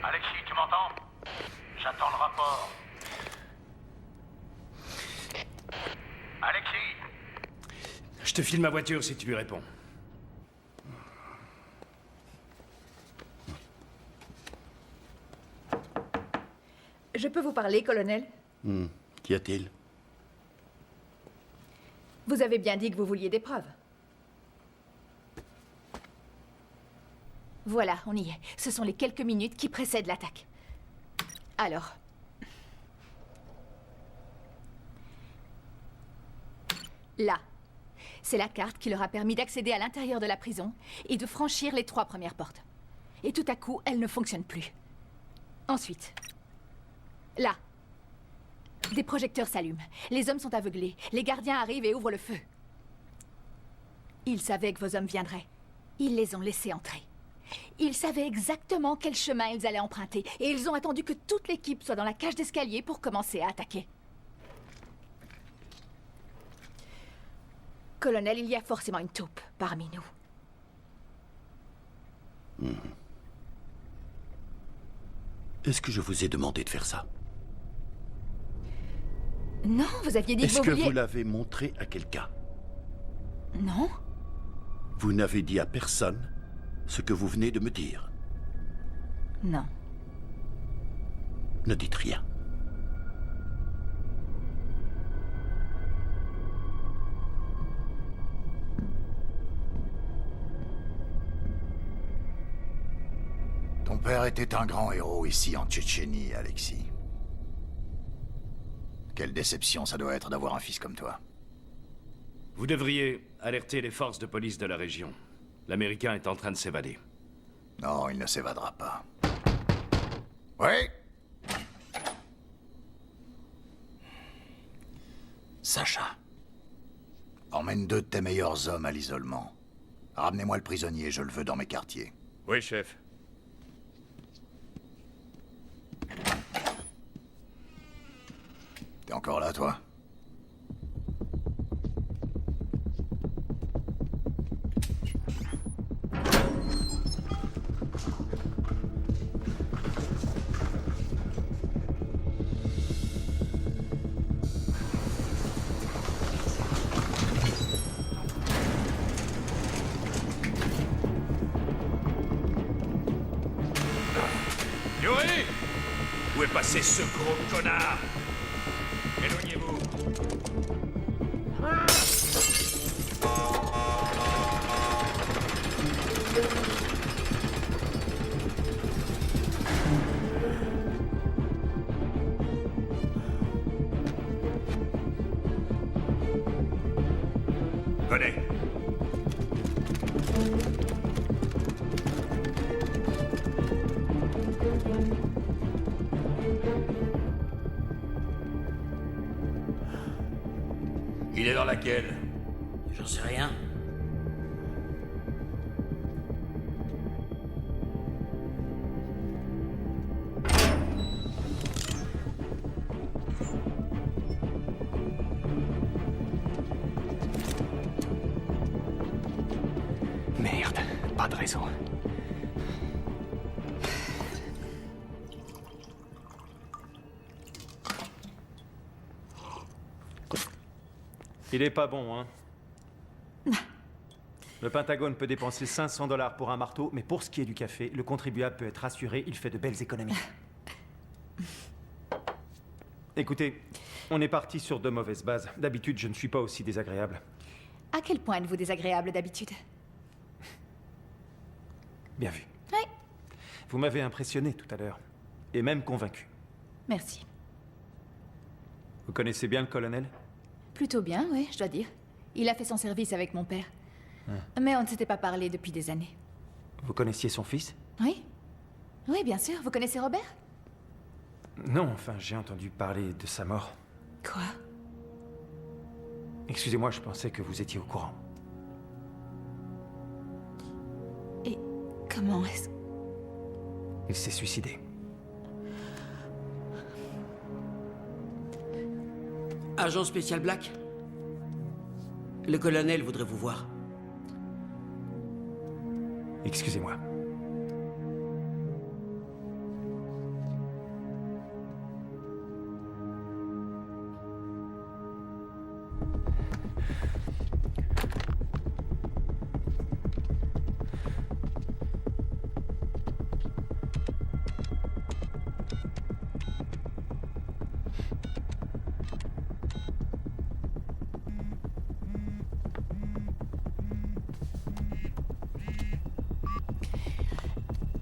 Alexis, tu m'entends? J'attends le rapport. Alexis! Je te file ma voiture si tu lui réponds. Je peux vous parler, colonel? Qu'y a-t-il? Vous avez bien dit que vous vouliez des preuves. Voilà, on y est. Ce sont les quelques minutes qui précèdent l'attaque. Alors... Là. C'est la carte qui leur a permis d'accéder à l'intérieur de la prison et de franchir les 3 premières portes. Et tout à coup, elle ne fonctionne plus. Ensuite... Là. Des projecteurs s'allument. Les hommes sont aveuglés. Les gardiens arrivent et ouvrent le feu. Ils savaient que vos hommes viendraient. Ils les ont laissés entrer. Ils savaient exactement quel chemin ils allaient emprunter. Et ils ont attendu que toute l'équipe soit dans la cage d'escalier pour commencer à attaquer. Colonel, il y a forcément une taupe parmi nous. Est-ce que je vous ai demandé de faire ça? Non, vous aviez dit que vous vouliez... Est-ce que vous l'avez montré à quelqu'un? Non. Vous n'avez dit à personne ce que vous venez de me dire? Non. Ne dites rien. Ton père était un grand héros ici en Tchétchénie, Alexis. Quelle déception ça doit être d'avoir un fils comme toi. Vous devriez alerter les forces de police de la région. L'Américain est en train de s'évader. Non, il ne s'évadera pas. Oui? Sacha. Emmène 2 de tes meilleurs hommes à l'isolement. Ramenez-moi le prisonnier, je le veux dans mes quartiers. Oui, chef. T'es encore là, toi? Yuri! Où est passé ce gros connard? Éloignez-vous. Venez. Il est dans laquelle? J'en sais rien. Merde, pas de réseau. Il est pas bon, hein? Le Pentagone peut dépenser 500 $ pour un marteau, mais pour ce qui est du café, le contribuable peut être rassuré, il fait de belles économies. Écoutez, on est parti sur de mauvaises bases. D'habitude, je ne suis pas aussi désagréable. À quel point êtes-vous désagréable d'habitude? Bien vu. Oui. Vous m'avez impressionné tout à l'heure, et même convaincu. Merci. Vous connaissez bien le colonel? Plutôt bien, oui, je dois dire. Il a fait son service avec mon père. Mais on ne s'était pas parlé depuis des années. Vous connaissiez son fils? Oui. Oui, bien sûr. Vous connaissez Robert? Non, enfin, j'ai entendu parler de sa mort. Quoi? Excusez-moi, je pensais que vous étiez au courant. Et comment est-ce... Il s'est suicidé. Agent spécial Black? Le colonel voudrait vous voir. Excusez-moi.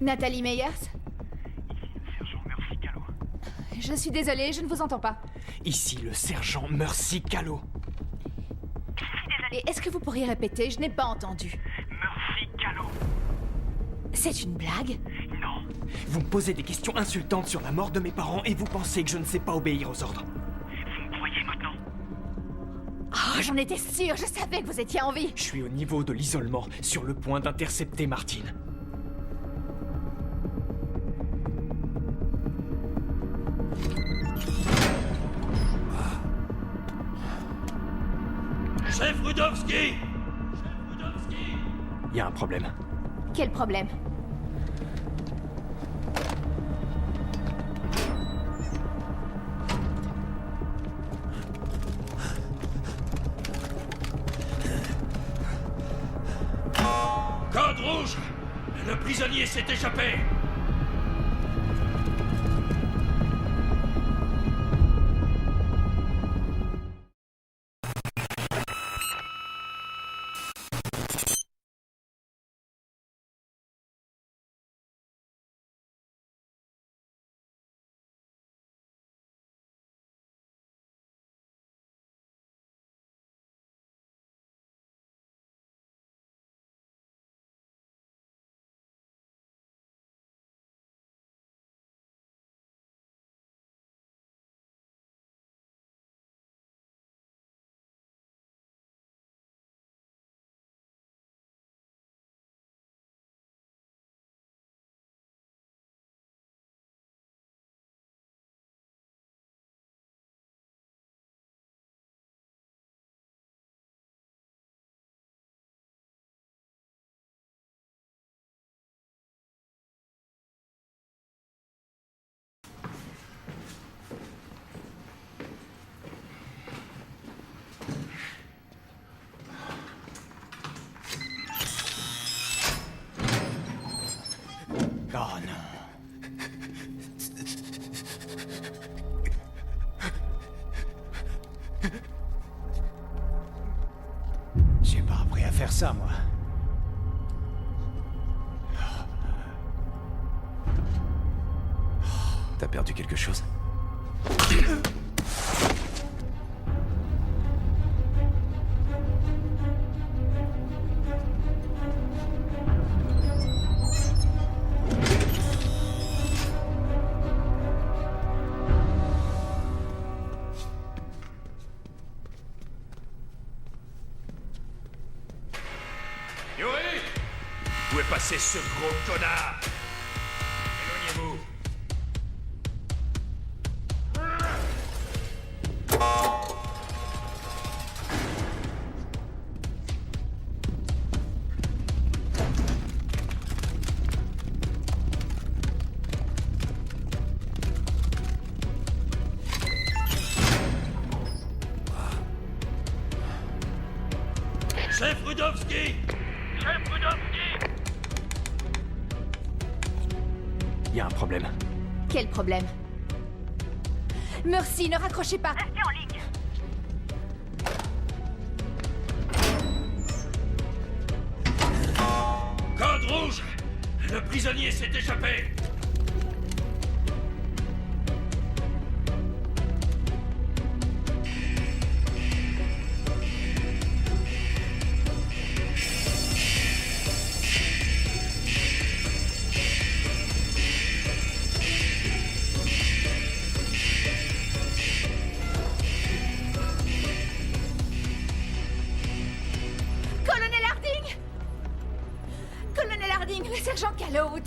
Nathalie Meyers? Sergent Mercy Callo. Je suis désolée, je ne vous entends pas. Ici le sergent Mercy Callo. Et est-ce que vous pourriez répéter? Je n'ai pas entendu. Mercy Callo. C'est une blague? Non. Vous me posez des questions insultantes sur la mort de mes parents et vous pensez que je ne sais pas obéir aux ordres. Vous me croyez maintenant? Oh, j'en étais sûre, je savais que vous étiez en vie. Je suis au niveau de l'isolement, sur le point d'intercepter Martine. Chef Rudowski! Il y a un problème. Quel problème? Code rouge! Le prisonnier s'est échappé! Oh non. J'ai pas appris à faire ça, moi. T'as perdu quelque chose? Yuri! Où est passé ce gros connard? Éloignez-vous. Chef Rudowski! Chef Rudowski! Il y a un problème. Quel problème? Mercy, ne raccrochez pas. Restez en ligne. Code rouge! Le prisonnier s'est échappé!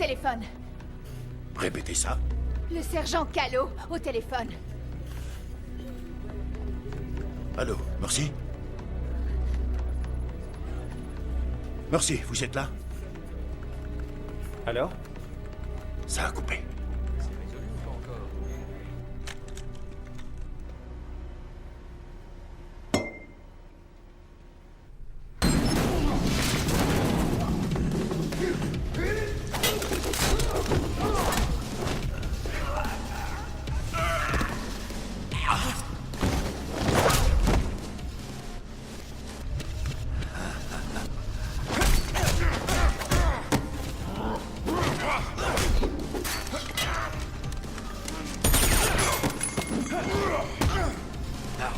téléphone. Répétez ça. Le sergent Callot au téléphone. Allô, Mercy? Mercy, vous êtes là? Alors? Ça a coupé.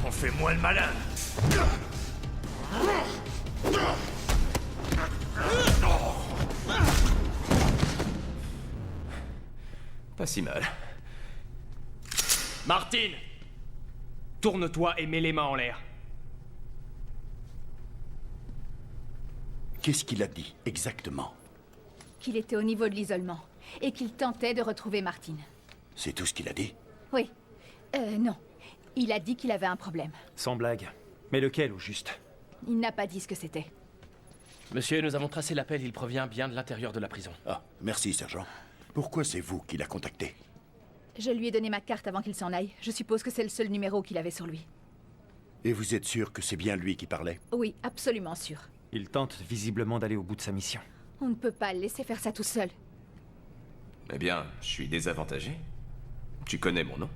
On fait moins le malin. Pas si mal. Martine! Tourne-toi et mets les mains en l'air. Qu'est-ce qu'il a dit, exactement? Qu'il était au niveau de l'isolement et qu'il tentait de retrouver Martine. C'est tout ce qu'il a dit? Oui. Non. Il a dit qu'il avait un problème. Sans blague. Mais lequel, au juste? Il n'a pas dit ce que c'était. Monsieur, nous avons tracé l'appel, il provient bien de l'intérieur de la prison. Ah, merci, sergent. Pourquoi c'est vous qui l'a contacté? Je lui ai donné ma carte avant qu'il s'en aille. Je suppose que c'est le seul numéro qu'il avait sur lui. Et vous êtes sûr que c'est bien lui qui parlait? Oui, absolument sûr. Il tente visiblement d'aller au bout de sa mission. On ne peut pas le laisser faire ça tout seul. Eh bien, je suis désavantagé. Tu connais mon nom.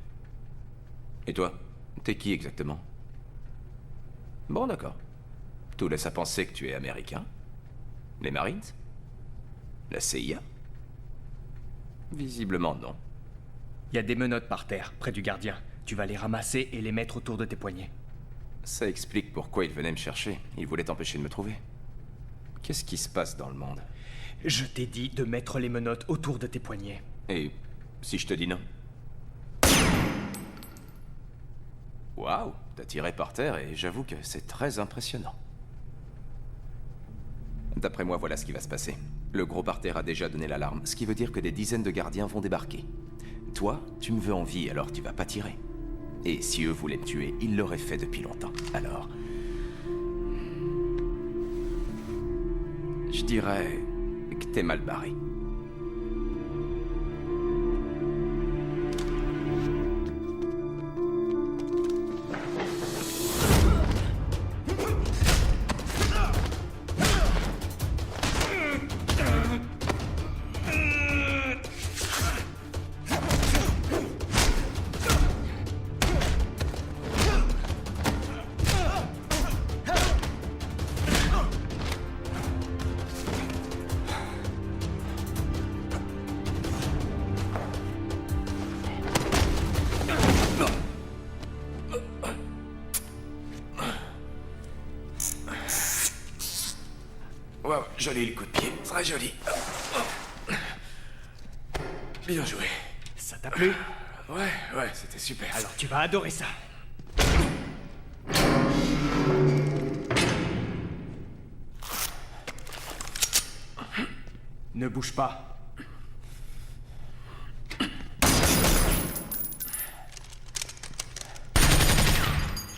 Et toi, t'es qui exactement? Bon, d'accord. Tout laisse à penser que tu es américain. Les Marines? La CIA? Visiblement non. Il y a des menottes par terre, près du gardien. Tu vas les ramasser et les mettre autour de tes poignets. Ça explique pourquoi il venait me chercher. Il voulait t'empêcher de me trouver. Qu'est-ce qui se passe dans le monde? Je t'ai dit de mettre les menottes autour de tes poignets. Et si je te dis non? Waouh, t'as tiré par terre et j'avoue que c'est très impressionnant. D'après moi, voilà ce qui va se passer. Le gros par terre a déjà donné l'alarme, ce qui veut dire que des dizaines de gardiens vont débarquer. Toi, tu me veux en vie, alors tu vas pas tirer. Et si eux voulaient me tuer, ils l'auraient fait depuis longtemps. Alors... je dirais que t'es mal barré. Wow, joli le coup de pied, très joli. Bien joué. Ça t'a plu? Ouais, c'était super. Alors tu vas adorer ça. Ne bouge pas.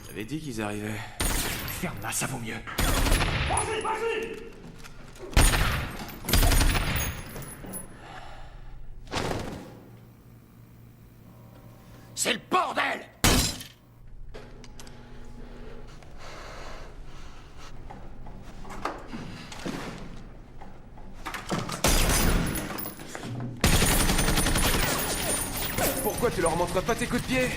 J'avais dit qu'ils arrivaient. Ferme-la, ça vaut mieux. Vas-y, vas-y! C'est le bordel! Pourquoi tu leur montres pas tes coups de pied?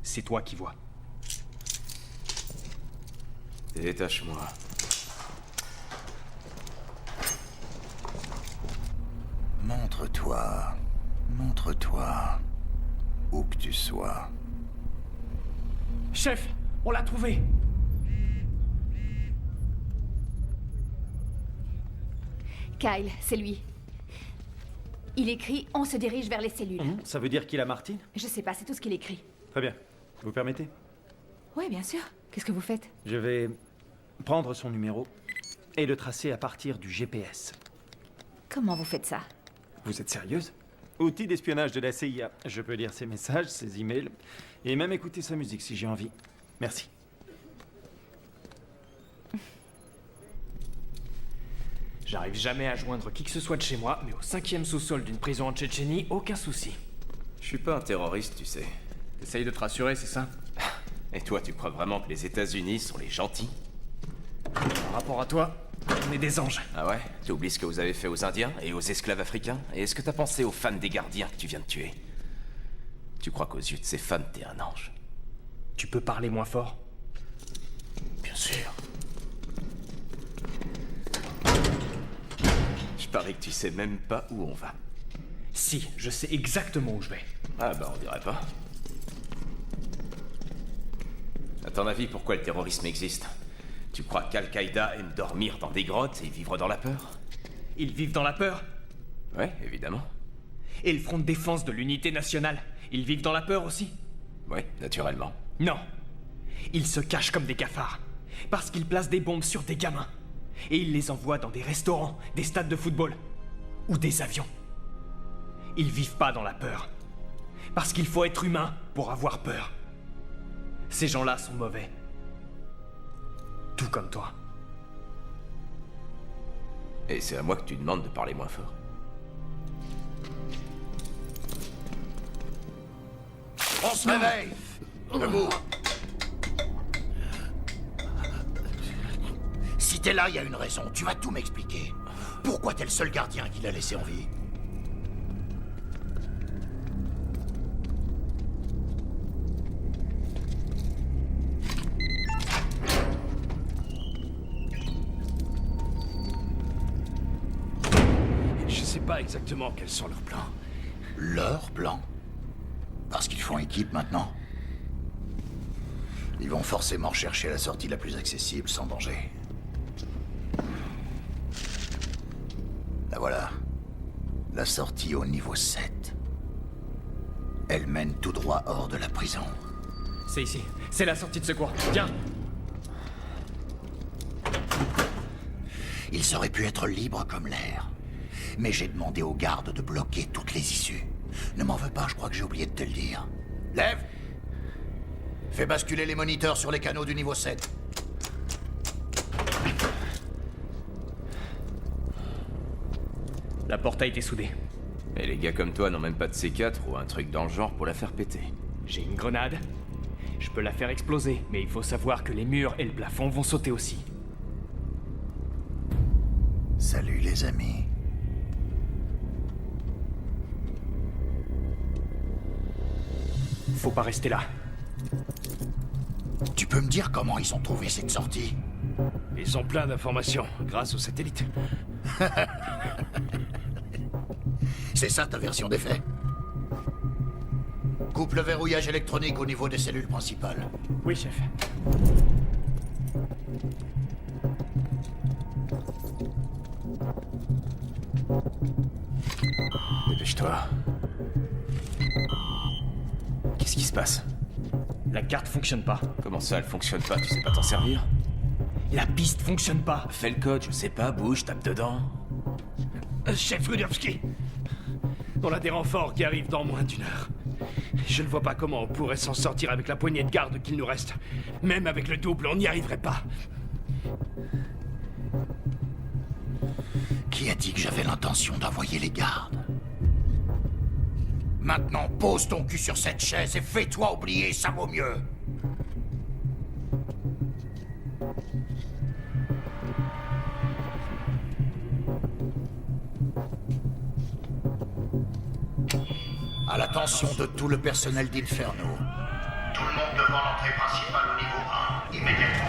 C'est toi qui vois. Détache-moi. Montre-toi. Montre-toi. Où que tu sois. Chef, on l'a trouvé. Kyle, c'est lui. Il écrit « On se dirige vers les cellules ». Ça veut dire qu'il a Martine? Je sais pas, c'est tout ce qu'il écrit. Très bien. Vous permettez? Oui, bien sûr. Qu'est-ce que vous faites? Je vais prendre son numéro et le tracer à partir du GPS. Comment vous faites ça? Vous êtes sérieuse? Outil d'espionnage de la CIA. Je peux lire ses messages, ses emails, et même écouter sa musique si j'ai envie. Merci. J'arrive jamais à joindre qui que ce soit de chez moi, mais au 5e sous-sol d'une prison en Tchétchénie, aucun souci. Je suis pas un terroriste, tu sais. T'essayes de te rassurer, c'est ça? Et toi, tu crois vraiment que les États-Unis sont les gentils? Par rapport à toi, on est des anges. Ah ouais? Tu oublies ce que vous avez fait aux Indiens et aux esclaves africains? Et est-ce que t'as pensé aux femmes des gardiens que tu viens de tuer? Tu crois qu'aux yeux de ces femmes, t'es un ange? Tu peux parler moins fort? Bien sûr. Je parie que tu sais même pas où on va. Si, je sais exactement où je vais. Ah bah on dirait pas. À ton avis, pourquoi le terrorisme existe? Tu crois qu'Al-Qaïda aime dormir dans des grottes et vivre dans la peur? Ils vivent dans la peur? Ouais, évidemment. Et le Front de défense de l'unité nationale, ils vivent dans la peur aussi? Ouais, naturellement. Non. Ils se cachent comme des cafards. Parce qu'ils placent des bombes sur des gamins. Et ils les envoient dans des restaurants, des stades de football. Ou des avions. Ils vivent pas dans la peur. Parce qu'il faut être humain pour avoir peur. Ces gens-là sont mauvais. Tout comme toi. Et c'est à moi que tu demandes de parler moins fort. On se réveille! Debout! Si t'es là, il y a une raison. Tu vas tout m'expliquer. Pourquoi t'es le seul gardien qui l'a laissé en vie? Je sais pas exactement quels sont leurs plans. Leurs plans? Parce qu'ils font équipe maintenant. Ils vont forcément chercher la sortie la plus accessible, sans danger. La voilà. La sortie au niveau 7. Elle mène tout droit hors de la prison. C'est ici. C'est la sortie de secours. Viens. Ils auraient pu être libres comme l'air. Mais j'ai demandé aux gardes de bloquer toutes les issues. Ne m'en veux pas, je crois que j'ai oublié de te le dire. Lève! Fais basculer les moniteurs sur les canaux du niveau 7. La porte a été soudée. Et les gars comme toi n'ont même pas de C4 ou un truc dans le genre pour la faire péter. J'ai une grenade. Je peux la faire exploser, mais il faut savoir que les murs et le plafond vont sauter aussi. Salut les amis. Faut pas rester là. Tu peux me dire comment ils ont trouvé cette sortie? Ils ont plein d'informations, grâce aux satellites. C'est ça ta version des faits? Coupe le verrouillage électronique au niveau des cellules principales. Oui, chef. Dépêche-toi. Qu'est-ce qui se passe? La carte fonctionne pas. Comment ça, elle fonctionne pas? Tu sais pas t'en servir? La piste fonctionne pas. Fais le code, je sais pas, bouge, tape dedans. Chef Rudowski, on a des renforts qui arrivent dans moins d'1 heure. Je ne vois pas comment on pourrait s'en sortir avec la poignée de garde qu'il nous reste. Même avec le double, on n'y arriverait pas. Qui a dit que j'avais l'intention d'envoyer les gardes? Maintenant, pose ton cul sur cette chaise et fais-toi oublier, ça vaut mieux. À l'attention de tout le personnel d'Inferno. Tout le monde devant l'entrée principale au niveau 1, immédiatement.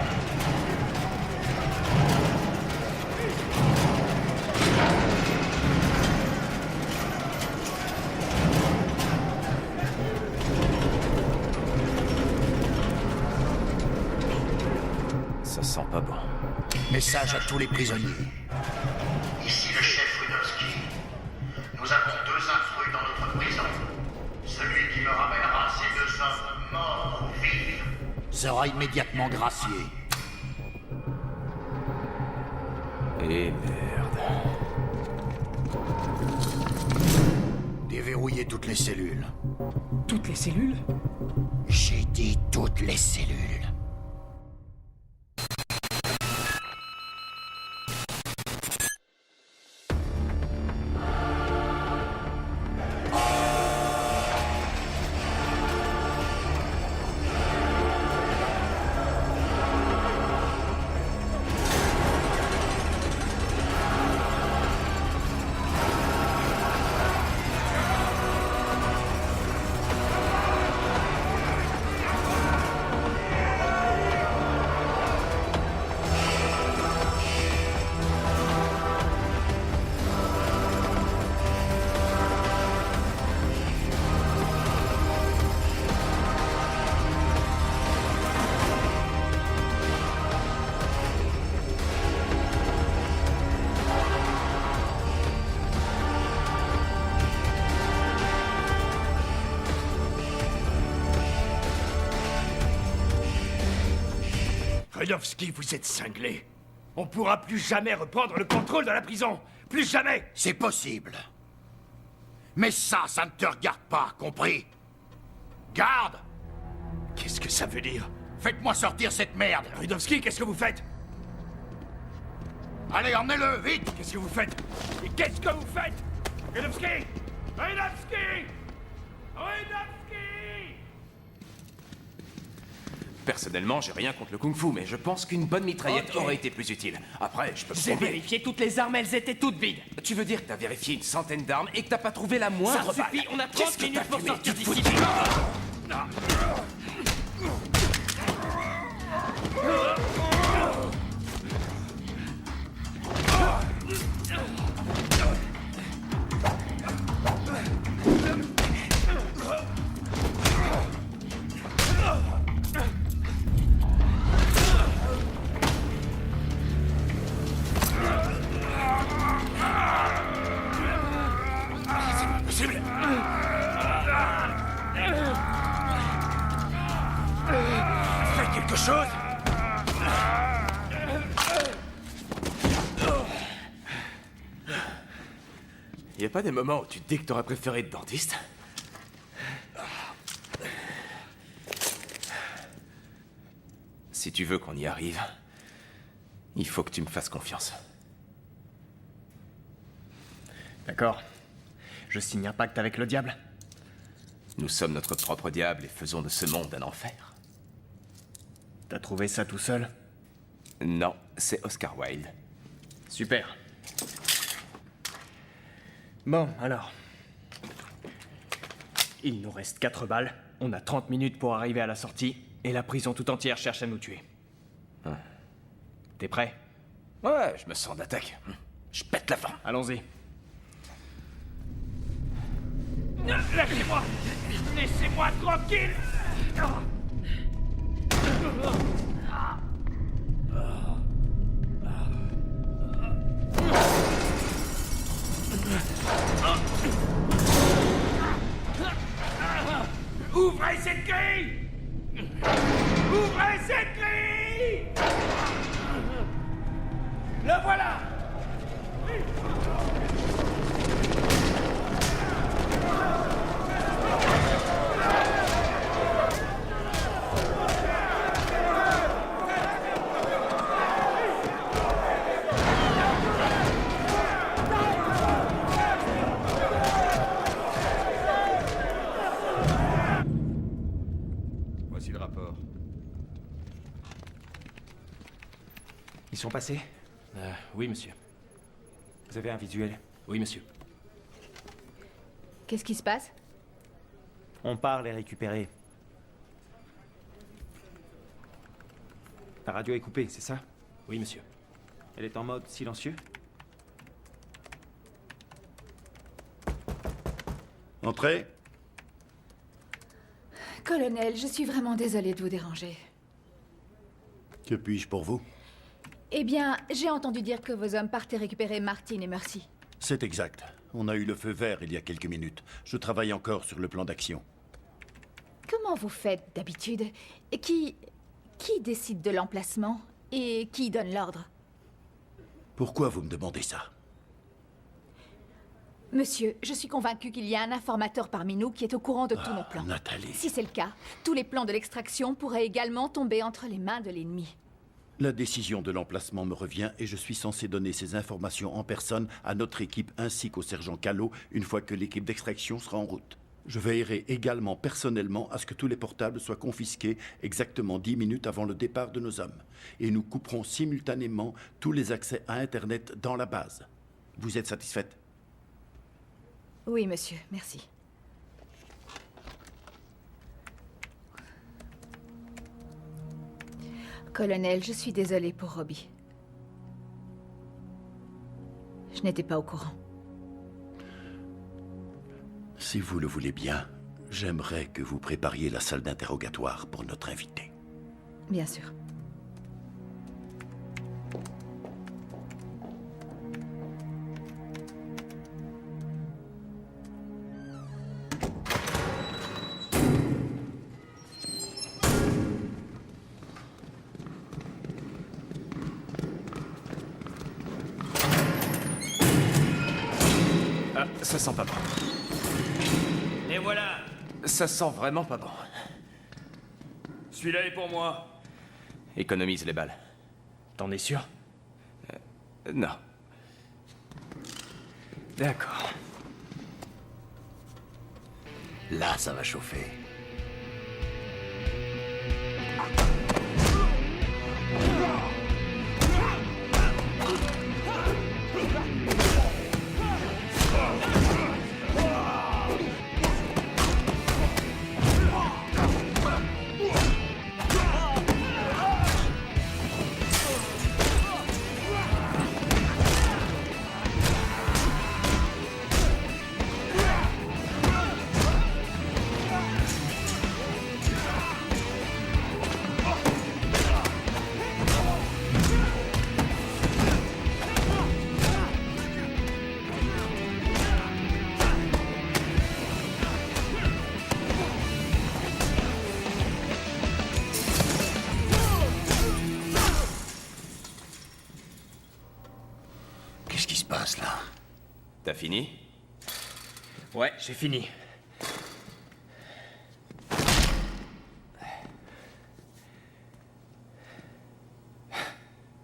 Ça sent pas bon. Message à tous les prisonniers. Ici le chef Rudowski. Nous avons 2 intrus dans notre prison. Celui qui me ramènera ces 2 hommes morts ou vifs sera immédiatement gracié. Et merde. Déverrouillez toutes les cellules. Toutes les cellules? J'ai dit toutes les cellules. Rudowski, vous êtes cinglé. On pourra plus jamais reprendre le contrôle de la prison. Plus jamais. C'est possible. Mais ça ne te regarde pas, compris? Garde! Qu'est-ce que ça veut dire? Faites-moi sortir cette merde! Rudowski, qu'est-ce que vous faites? Allez, emmenez-le, vite! Qu'est-ce que vous faites? Et qu'est-ce que vous faites? Rudowski! Rudowski! Rudowski! Personnellement, j'ai rien contre le kung-fu, mais je pense qu'une bonne mitraillette aurait été plus utile. Après, je peux J'ai vérifié toutes les armes, elles étaient toutes vides. Tu veux dire que t'as vérifié une centaine d'armes et que t'as pas trouvé la moindre Ça balle? suffit, on a 30 minutes pour sortir d'ici. Faites quelque chose! Y a pas des moments où tu te dis que t'aurais préféré être dentiste? Si tu veux qu'on y arrive, il faut que tu me fasses confiance. D'accord. Je signe un pacte avec le diable. Nous sommes notre propre diable et faisons de ce monde un enfer. T'as trouvé ça tout seul? Non, c'est Oscar Wilde. Super. Bon, alors. Il nous reste 4 balles, on a 30 minutes pour arriver à la sortie, et la prison tout entière cherche à nous tuer. T'es prêt? Ouais, je me sens d'attaque. Je pète la fin. Allons-y. Lâchez-moi! Laissez-moi tranquille! Ouvrez cette grille! Ouvrez cette grille! Le voilà! Voici le rapport. Ils sont passés? Oui, monsieur. Vous avez un visuel? Oui, monsieur. Qu'est-ce qui se passe? On part les récupérer. La radio est coupée, c'est ça? Oui, monsieur. Elle est en mode silencieux? Entrez. Colonel, je suis vraiment désolée de vous déranger. Que puis-je pour vous? Eh bien, j'ai entendu dire que vos hommes partaient récupérer Martin et Mercy. C'est exact. On a eu le feu vert il y a quelques minutes. Je travaille encore sur le plan d'action. Comment vous faites d'habitude? Qui décide de l'emplacement et qui donne l'ordre? Pourquoi vous me demandez ça? Monsieur, je suis convaincu qu'il y a un informateur parmi nous qui est au courant de tous nos plans. Nathalie. Si c'est le cas, tous les plans de l'extraction pourraient également tomber entre les mains de l'ennemi. La décision de l'emplacement me revient et je suis censé donner ces informations en personne à notre équipe ainsi qu'au sergent Callot une fois que l'équipe d'extraction sera en route. Je veillerai également personnellement à ce que tous les portables soient confisqués exactement 10 minutes avant le départ de nos hommes. Et nous couperons simultanément tous les accès à Internet dans la base. Vous êtes satisfaite? Oui, monsieur, merci. Colonel, je suis désolée pour Robbie. Je n'étais pas au courant. Si vous le voulez bien, j'aimerais que vous prépariez la salle d'interrogatoire pour notre invité. Bien sûr. Ça sent pas bon. Et voilà. Ça sent vraiment pas bon. Celui-là est pour moi. Économise les balles. T'en es sûr? Non. D'accord. Là, ça va chauffer. Qu'est-ce qui se passe là? T'as fini? Ouais, j'ai fini.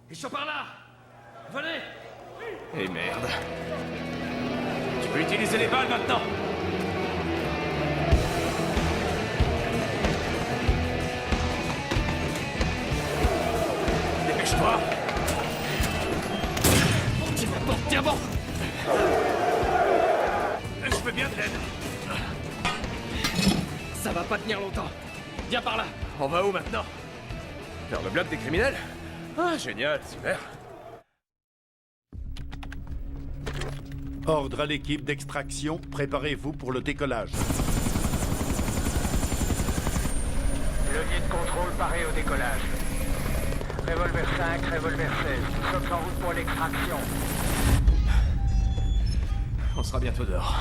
Ils sont par là. Venez. Eh merde. Tu peux utiliser les balles maintenant. Dépêche-toi. Tiens bon. Je veux bien de l'aide. Ça va pas tenir longtemps. Viens par là. On va où maintenant? Vers le bloc des criminels? Ah, génial, super. Ordre à l'équipe d'extraction, préparez-vous pour le décollage. Levier de contrôle paré au décollage. Revolver 5, Revolver 16. Nous sommes en route pour l'extraction. On sera bientôt dehors.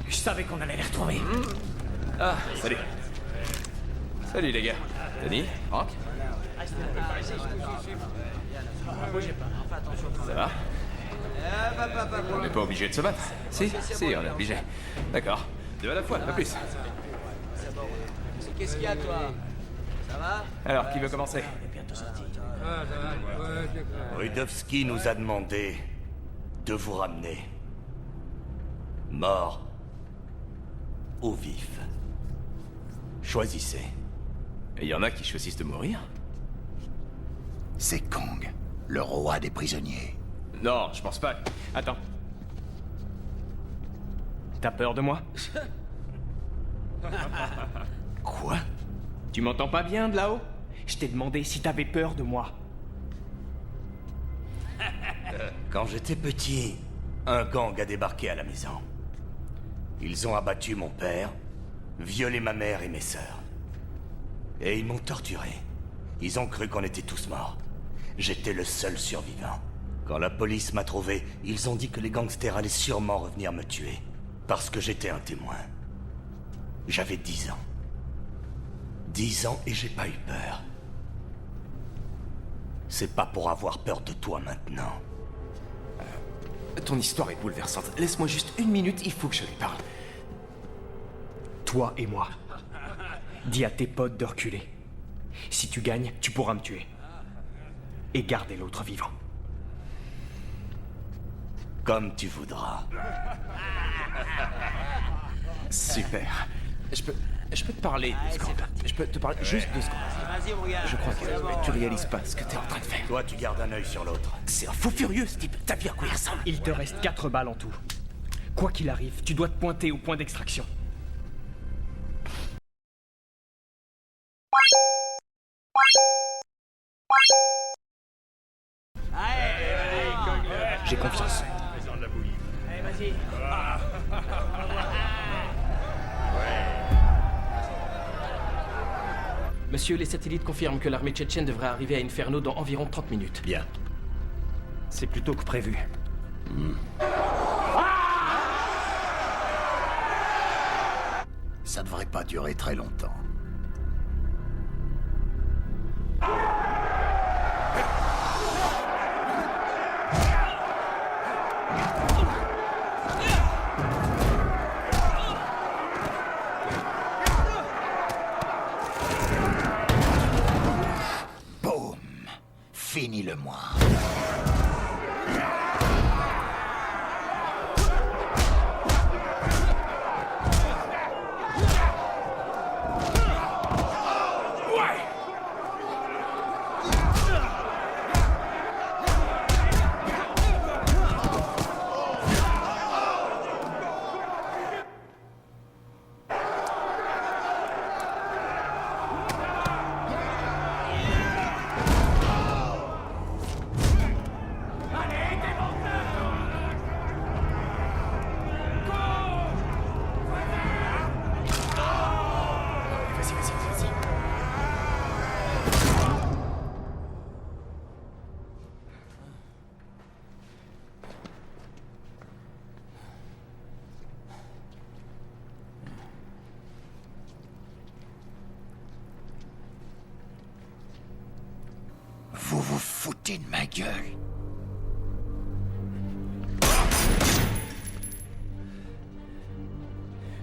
Je savais qu'on allait les retrouver. Ah, salut. Salut les gars. Denis, Franck. Ça va? On n'est pas obligé de se battre. Si, on est obligé. D'accord. Deux à la fois, pas plus. Qu'est-ce qu'il y a, toi? Ça va? Alors, qui veut commencer? Rudowski nous a demandé de vous ramener. Mort ou vif. Choisissez. Et il y en a qui choisissent de mourir? C'est Kang, le roi des prisonniers. Non, je pense pas. Attends. T'as peur de moi? Quoi? Tu m'entends pas bien de là-haut? Je t'ai demandé si t'avais peur de moi. Quand j'étais petit, un gang a débarqué à la maison. Ils ont abattu mon père, violé ma mère et mes sœurs. Et ils m'ont torturé. Ils ont cru qu'on était tous morts. J'étais le seul survivant. Quand la police m'a trouvé, ils ont dit que les gangsters allaient sûrement revenir me tuer. Parce que j'étais un témoin. J'avais 10 ans. 10 ans et j'ai pas eu peur. C'est pas pour avoir peur de toi maintenant. Ton histoire est bouleversante. Laisse-moi juste 1 minute, il faut que je lui parle. Toi et moi. Dis à tes potes de reculer. Si tu gagnes, tu pourras me tuer. Et garder l'autre vivant. Comme tu voudras. Super. Je peux te parler 2 secondes. Je peux te parler juste 2 secondes. Vas-y, mon gars. Je crois que tu réalises pas ce que t'es en train de faire. Toi, tu gardes un œil sur l'autre. C'est un fou furieux, ce type. T'as vu à quoi il ressemble? Il te reste 4 balles en tout. Quoi qu'il arrive, tu dois te pointer au point d'extraction. J'ai confiance. Allez, vas-y. Monsieur, les satellites confirment que l'armée tchétchène devrait arriver à Inferno dans environ 30 minutes. Bien. C'est plus tôt que prévu. Ça devrait pas durer très longtemps. Boum! Finis-le-moi. Vous vous foutez de ma gueule.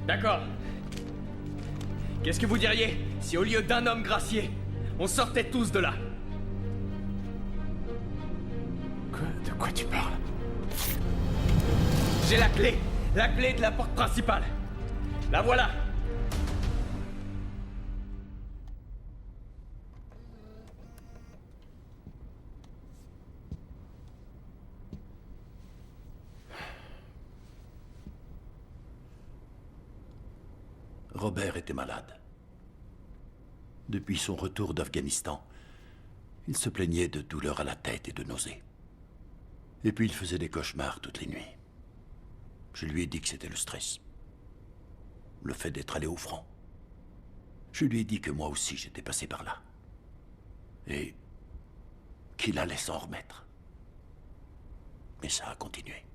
D'accord. Qu'est-ce que vous diriez si au lieu d'un homme gracié, on sortait tous de là? De quoi tu parles? J'ai la clé de la porte principale. La voilà. Robert était malade. Depuis son retour d'Afghanistan, il se plaignait de douleurs à la tête et de nausées. Et puis il faisait des cauchemars toutes les nuits. Je lui ai dit que c'était le stress. Le fait d'être allé au front. Je lui ai dit que moi aussi j'étais passé par là. Et qu'il allait s'en remettre. Mais ça a continué.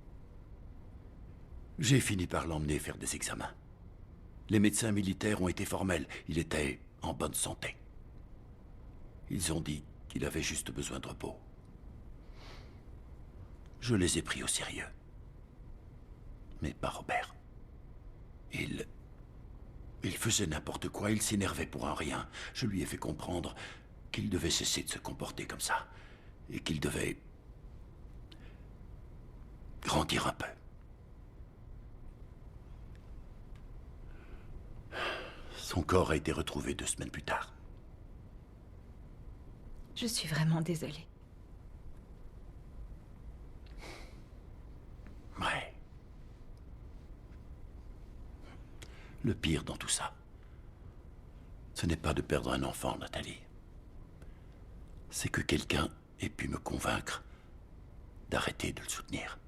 J'ai fini par l'emmener faire des examens. Les médecins militaires ont été formels. Il était en bonne santé. Ils ont dit qu'il avait juste besoin de repos. Je les ai pris au sérieux. Mais pas Robert. Il faisait n'importe quoi, il s'énervait pour un rien. Je lui ai fait comprendre qu'il devait cesser de se comporter comme ça. Et qu'il devait grandir un peu. Son corps a été retrouvé 2 semaines plus tard. Je suis vraiment désolée. Ouais. Le pire dans tout ça, ce n'est pas de perdre un enfant, Nathalie. c'est que quelqu'un ait pu me convaincre d'arrêter de le soutenir.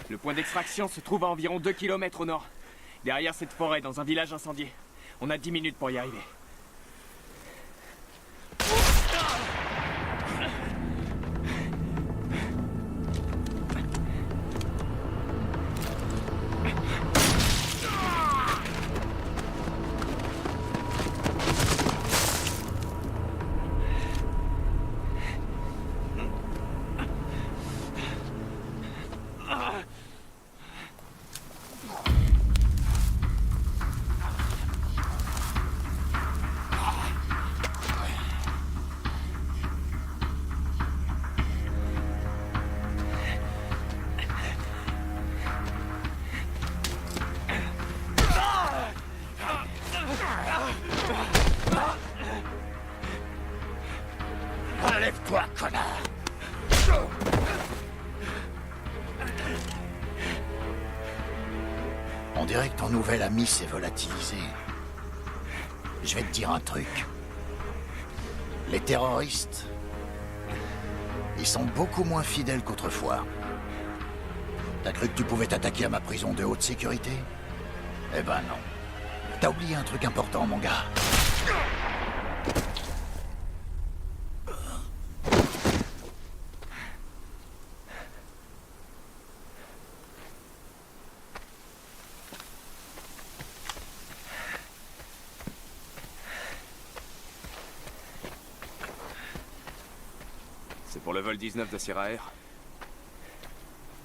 Le point d'extraction se trouve à environ 2 km au nord. Derrière cette forêt, dans un village incendié. On a 10 minutes pour y arriver. Enlève-toi, connard! On dirait que ton nouvel ami s'est volatilisé. Je vais te dire un truc. Les terroristes, ils sont beaucoup moins fidèles qu'autrefois. T'as cru que tu pouvais t'attaquer à ma prison de haute sécurité? Eh ben non. T'as oublié un truc important, mon gars. C'est pour le vol 19 de Sierra Air.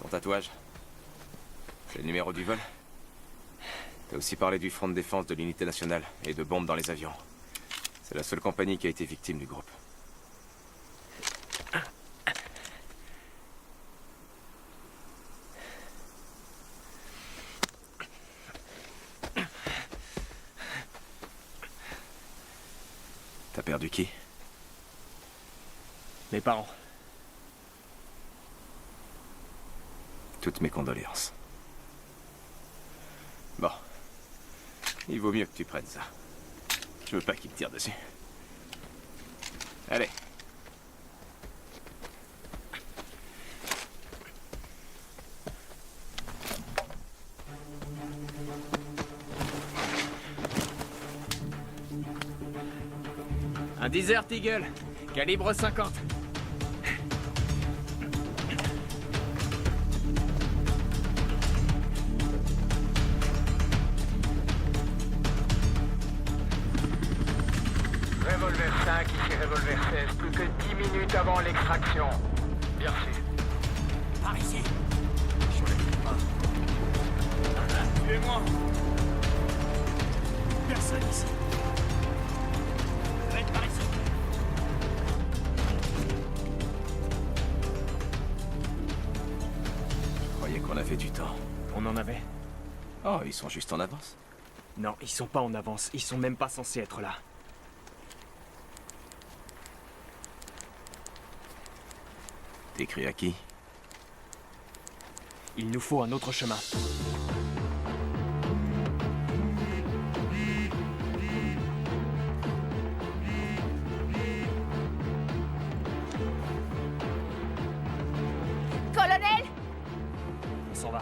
Ton tatouage. C'est le numéro du vol. T'as aussi parlé du front de défense de l'unité nationale et de bombes dans les avions. C'est la seule compagnie qui a été victime du groupe. T'as perdu qui? Mes parents. Toutes mes condoléances. Bon. Il vaut mieux que tu prennes ça. Je veux pas qu'il me tire dessus. Allez. Un Desert Eagle, calibre 50. Revolver 5, ici Revolver 16, plus que 10 minutes avant l'extraction. Bien reçu. Par ici. Tuez-moi. Personne ici. Ça va être par ici. Je croyais qu'on avait du temps. On en avait. Oh, ils sont juste en avance. Non, ils sont pas en avance. Ils sont même pas censés être là. T'écris à qui? Il nous faut un autre chemin. Colonel! On s'en va.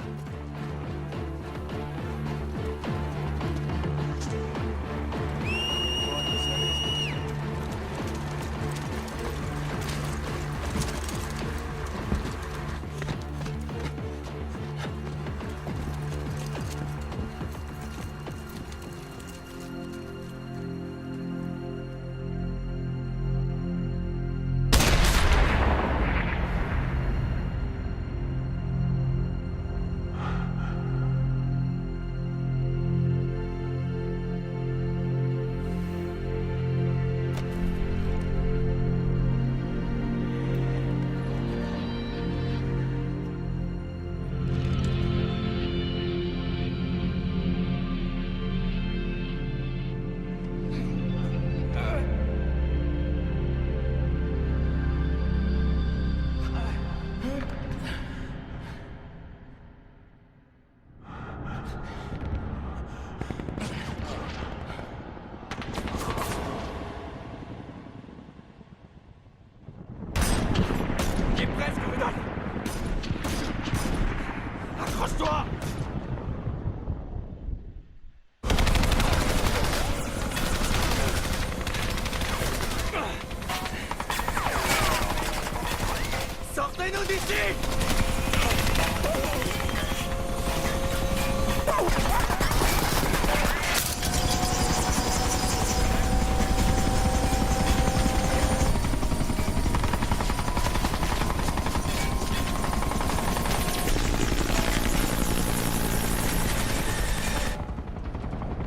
Accroche-toi! Sortez-nous d'ici!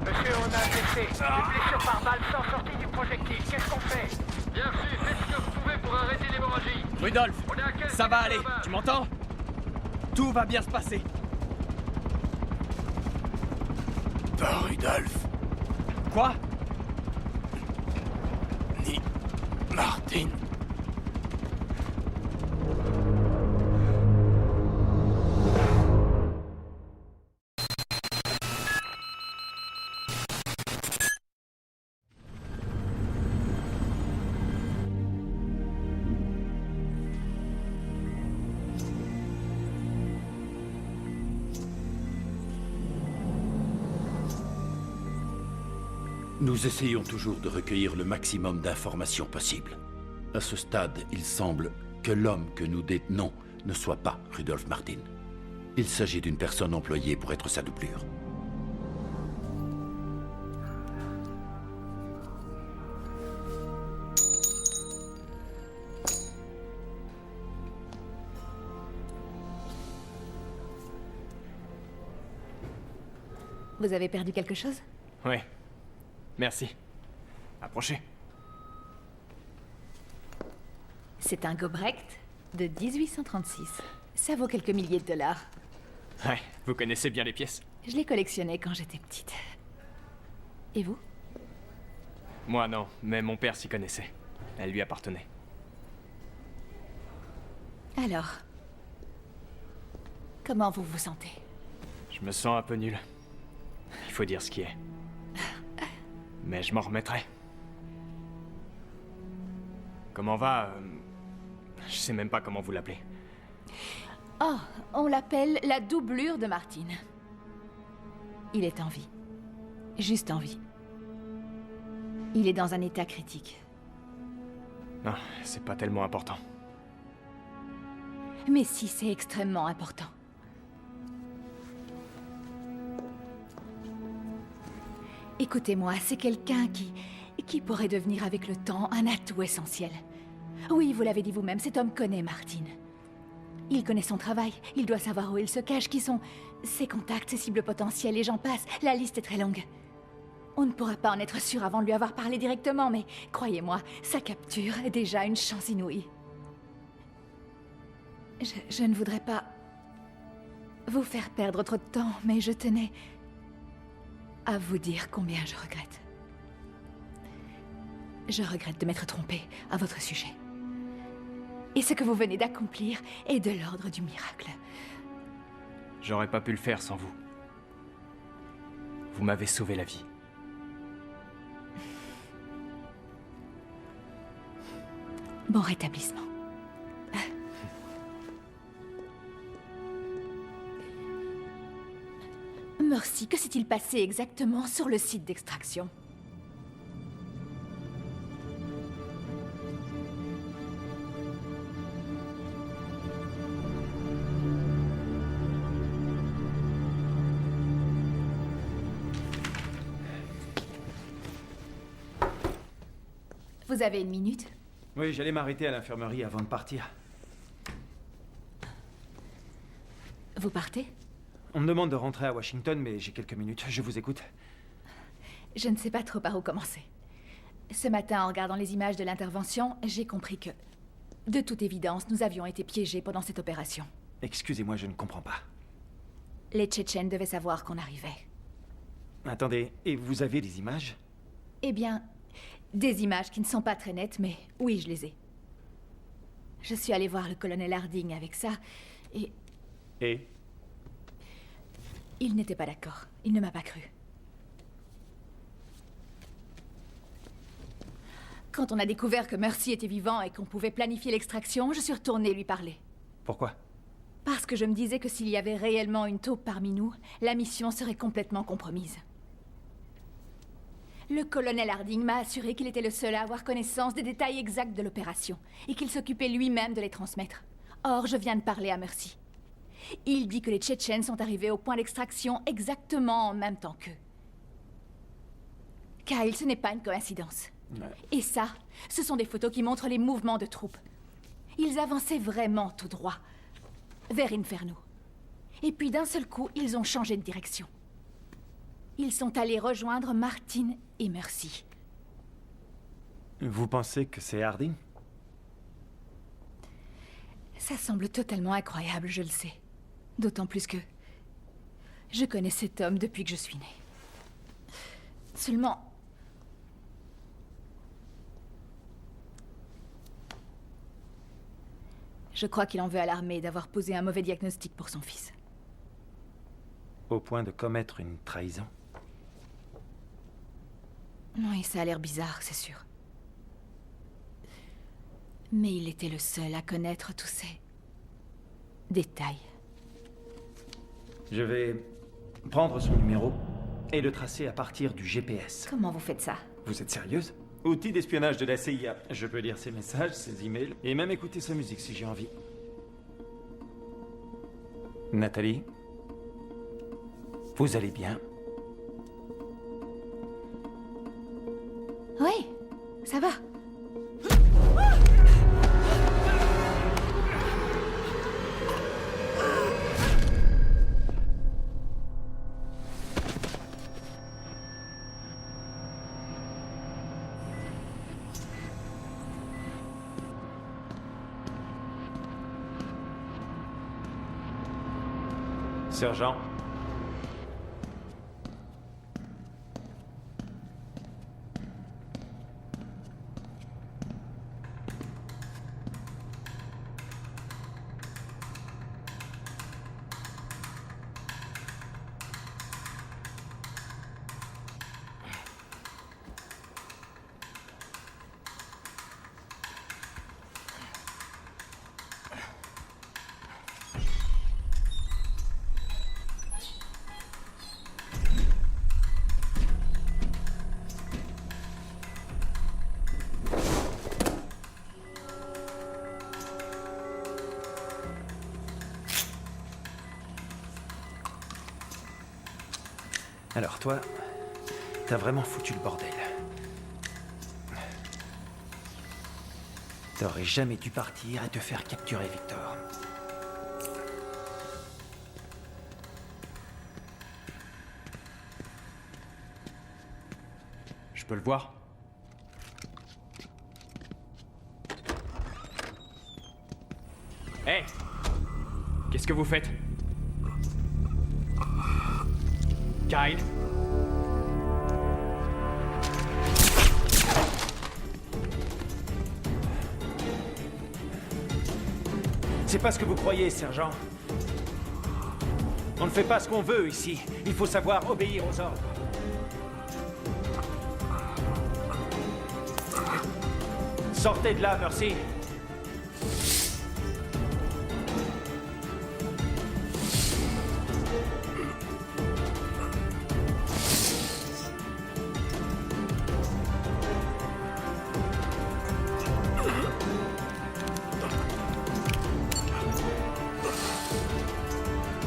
Monsieur, on a un blessé. Une blessure par balle sans sortie du projectile. Qu'est-ce qu'on fait? Bien reçu, faites ce que vous pouvez pour arrêter l'hémorragie. Rudolf, On est à quel ça va aller, kilomètre là-bas? tu m'entends? Tout va bien se passer. Pas Rudolf, Quoi? ni Martin. Nous essayons toujours de recueillir le maximum d'informations possibles. À ce stade, il semble que l'homme que nous détenons ne soit pas Rudolf Martin. Il s'agit d'une personne employée pour être sa doublure. Vous avez perdu quelque chose? Oui. Merci. Approchez. C'est un Gobrecht de 1836. Ça vaut quelques milliers de dollars. Ouais, vous connaissez bien les pièces. Je les collectionnais quand j'étais petite. Et vous? Moi non, mais mon père s'y connaissait. Elle lui appartenait. Alors, comment vous vous sentez? Je me sens un peu nul. Il faut dire ce qui est. Mais je m'en remettrai. Comment va je sais même pas comment vous l'appelez. Oh, on l'appelle la doublure de Martin. Il est en vie. Juste en vie. Il est dans un état critique. Non, c'est pas tellement important. Mais si, c'est extrêmement important. Écoutez-moi, c'est quelqu'un qui pourrait devenir avec le temps un atout essentiel. Oui, vous l'avez dit vous-même, cet homme connaît Martin. Il connaît son travail, il doit savoir où il se cache, qui sont ses contacts, ses cibles potentielles, et j'en passe. La liste est très longue. On ne pourra pas en être sûr avant de lui avoir parlé directement, mais croyez-moi, sa capture est déjà une chance inouïe. Je ne voudrais pas vous faire perdre trop de temps, mais je tenais à vous dire combien je regrette. Je regrette de m'être trompée à votre sujet. Et ce que vous venez d'accomplir est de l'ordre du miracle. J'aurais pas pu le faire sans vous. Vous m'avez sauvé la vie. Bon rétablissement. Mercy, que s'est-il passé exactement sur le site d'extraction? Vous avez une minute? Oui, j'allais m'arrêter à l'infirmerie avant de partir. Vous partez? On me demande de rentrer à Washington, mais j'ai quelques minutes. Je vous écoute. Je ne sais pas trop par où commencer. Ce matin, en regardant les images de l'intervention, j'ai compris que, de toute évidence, nous avions été piégés pendant cette opération. Excusez-moi, je ne comprends pas. Les Tchétchènes devaient savoir qu'on arrivait. Attendez, et vous avez des images? Eh bien, des images qui ne sont pas très nettes, mais oui, je les ai. Je suis allée voir le colonel Harding avec ça, et... Et? Il n'était pas d'accord. Il ne m'a pas cru. Quand on a découvert que Mercy était vivant et qu'on pouvait planifier l'extraction, je suis retournée lui parler. Pourquoi? Parce que je me disais que s'il y avait réellement une taupe parmi nous, la mission serait complètement compromise. Le colonel Harding m'a assuré qu'il était le seul à avoir connaissance des détails exacts de l'opération et qu'il s'occupait lui-même de les transmettre. Or, je viens de parler à Mercy. Il dit que les Tchétchènes sont arrivés au point d'extraction exactement en même temps qu'eux. Kyle, ce n'est pas une coïncidence. Ouais. Et ça, ce sont des photos qui montrent les mouvements de troupes. Ils avançaient vraiment tout droit, vers Inferno. Et puis d'un seul coup, ils ont changé de direction. Ils sont allés rejoindre Martin et Mercy. Vous pensez que c'est Harding? Ça semble totalement incroyable, je le sais. D'autant plus que je connais cet homme depuis que je suis née. Seulement... Je crois qu'il en veut à l'armée d'avoir posé un mauvais diagnostic pour son fils. Au point de commettre une trahison? Oui, ça a l'air bizarre, c'est sûr. Mais il était le seul à connaître tous ces détails. Je vais prendre son numéro et le tracer à partir du GPS. Comment vous faites ça? Vous êtes sérieuse? Outil d'espionnage de la CIA. Je peux lire ses messages, ses emails, et même écouter sa musique si j'ai envie. Nathalie? Vous allez bien? Oui, ça va. Sergent? Alors toi, t'as vraiment foutu le bordel. T'aurais jamais dû partir et te faire capturer, Victor. Je peux le voir? Hé! Qu'est-ce que vous faites? Kyle? C'est pas ce que vous croyez, sergent. On ne fait pas ce qu'on veut ici. Il faut savoir obéir aux ordres. Sortez de là, Mercy.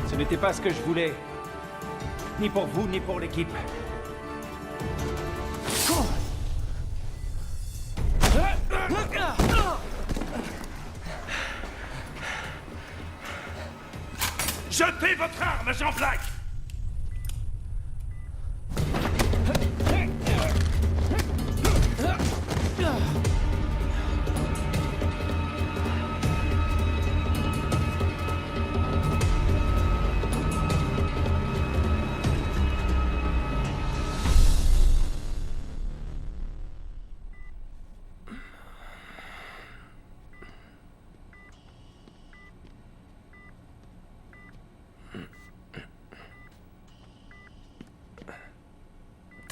Ce n'était pas ce que je voulais. Ni pour vous, ni pour l'équipe. Jetez votre arme, Jean Black!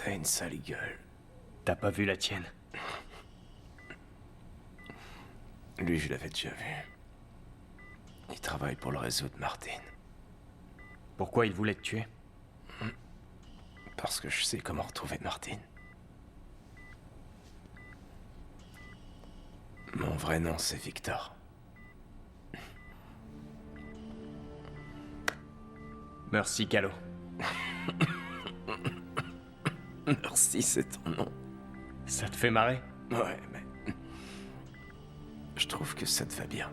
T'as une sale gueule. T'as pas vu la tienne? Lui, je l'avais déjà vu. Il travaille pour le réseau de Martin. Pourquoi il voulait te tuer? Parce que je sais comment retrouver Martin. Mon vrai nom, c'est Victor. Merci, Calo. Merci, c'est ton nom. Ça te fait marrer? Ouais, mais... je trouve que ça te va bien.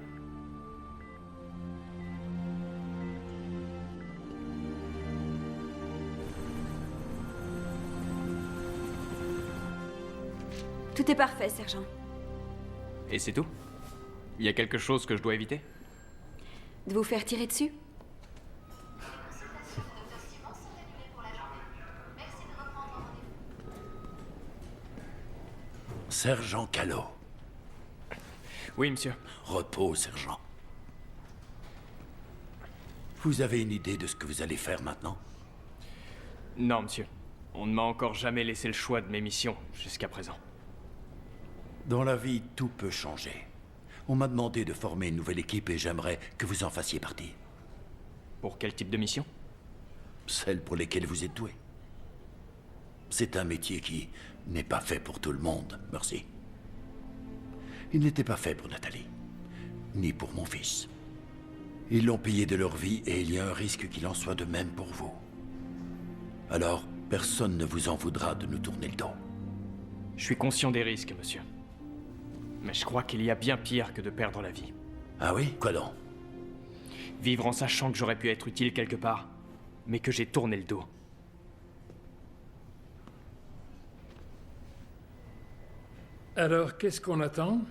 Tout est parfait, sergent. Et c'est tout? Il y a quelque chose que je dois éviter? De vous faire tirer dessus? Sergent Calo. Oui, monsieur. Repos, sergent. Vous avez une idée de ce que vous allez faire maintenant? Non, monsieur. On ne m'a encore jamais laissé le choix de mes missions jusqu'à présent. Dans la vie, tout peut changer. On m'a demandé de former une nouvelle équipe et j'aimerais que vous en fassiez partie. Pour quel type de mission? Celle pour lesquelles vous êtes doué. C'est un métier qui n'est pas fait pour tout le monde, merci. Il n'était pas fait pour Nathalie, ni pour mon fils. Ils l'ont payé de leur vie et il y a un risque qu'il en soit de même pour vous. Alors, personne ne vous en voudra de nous tourner le dos. Je suis conscient des risques, monsieur. Mais je crois qu'il y a bien pire que de perdre la vie. Ah oui? Quoi donc? Vivre en sachant que j'aurais pu être utile quelque part, mais que j'ai tourné le dos. Alors, qu'est-ce qu'on attend?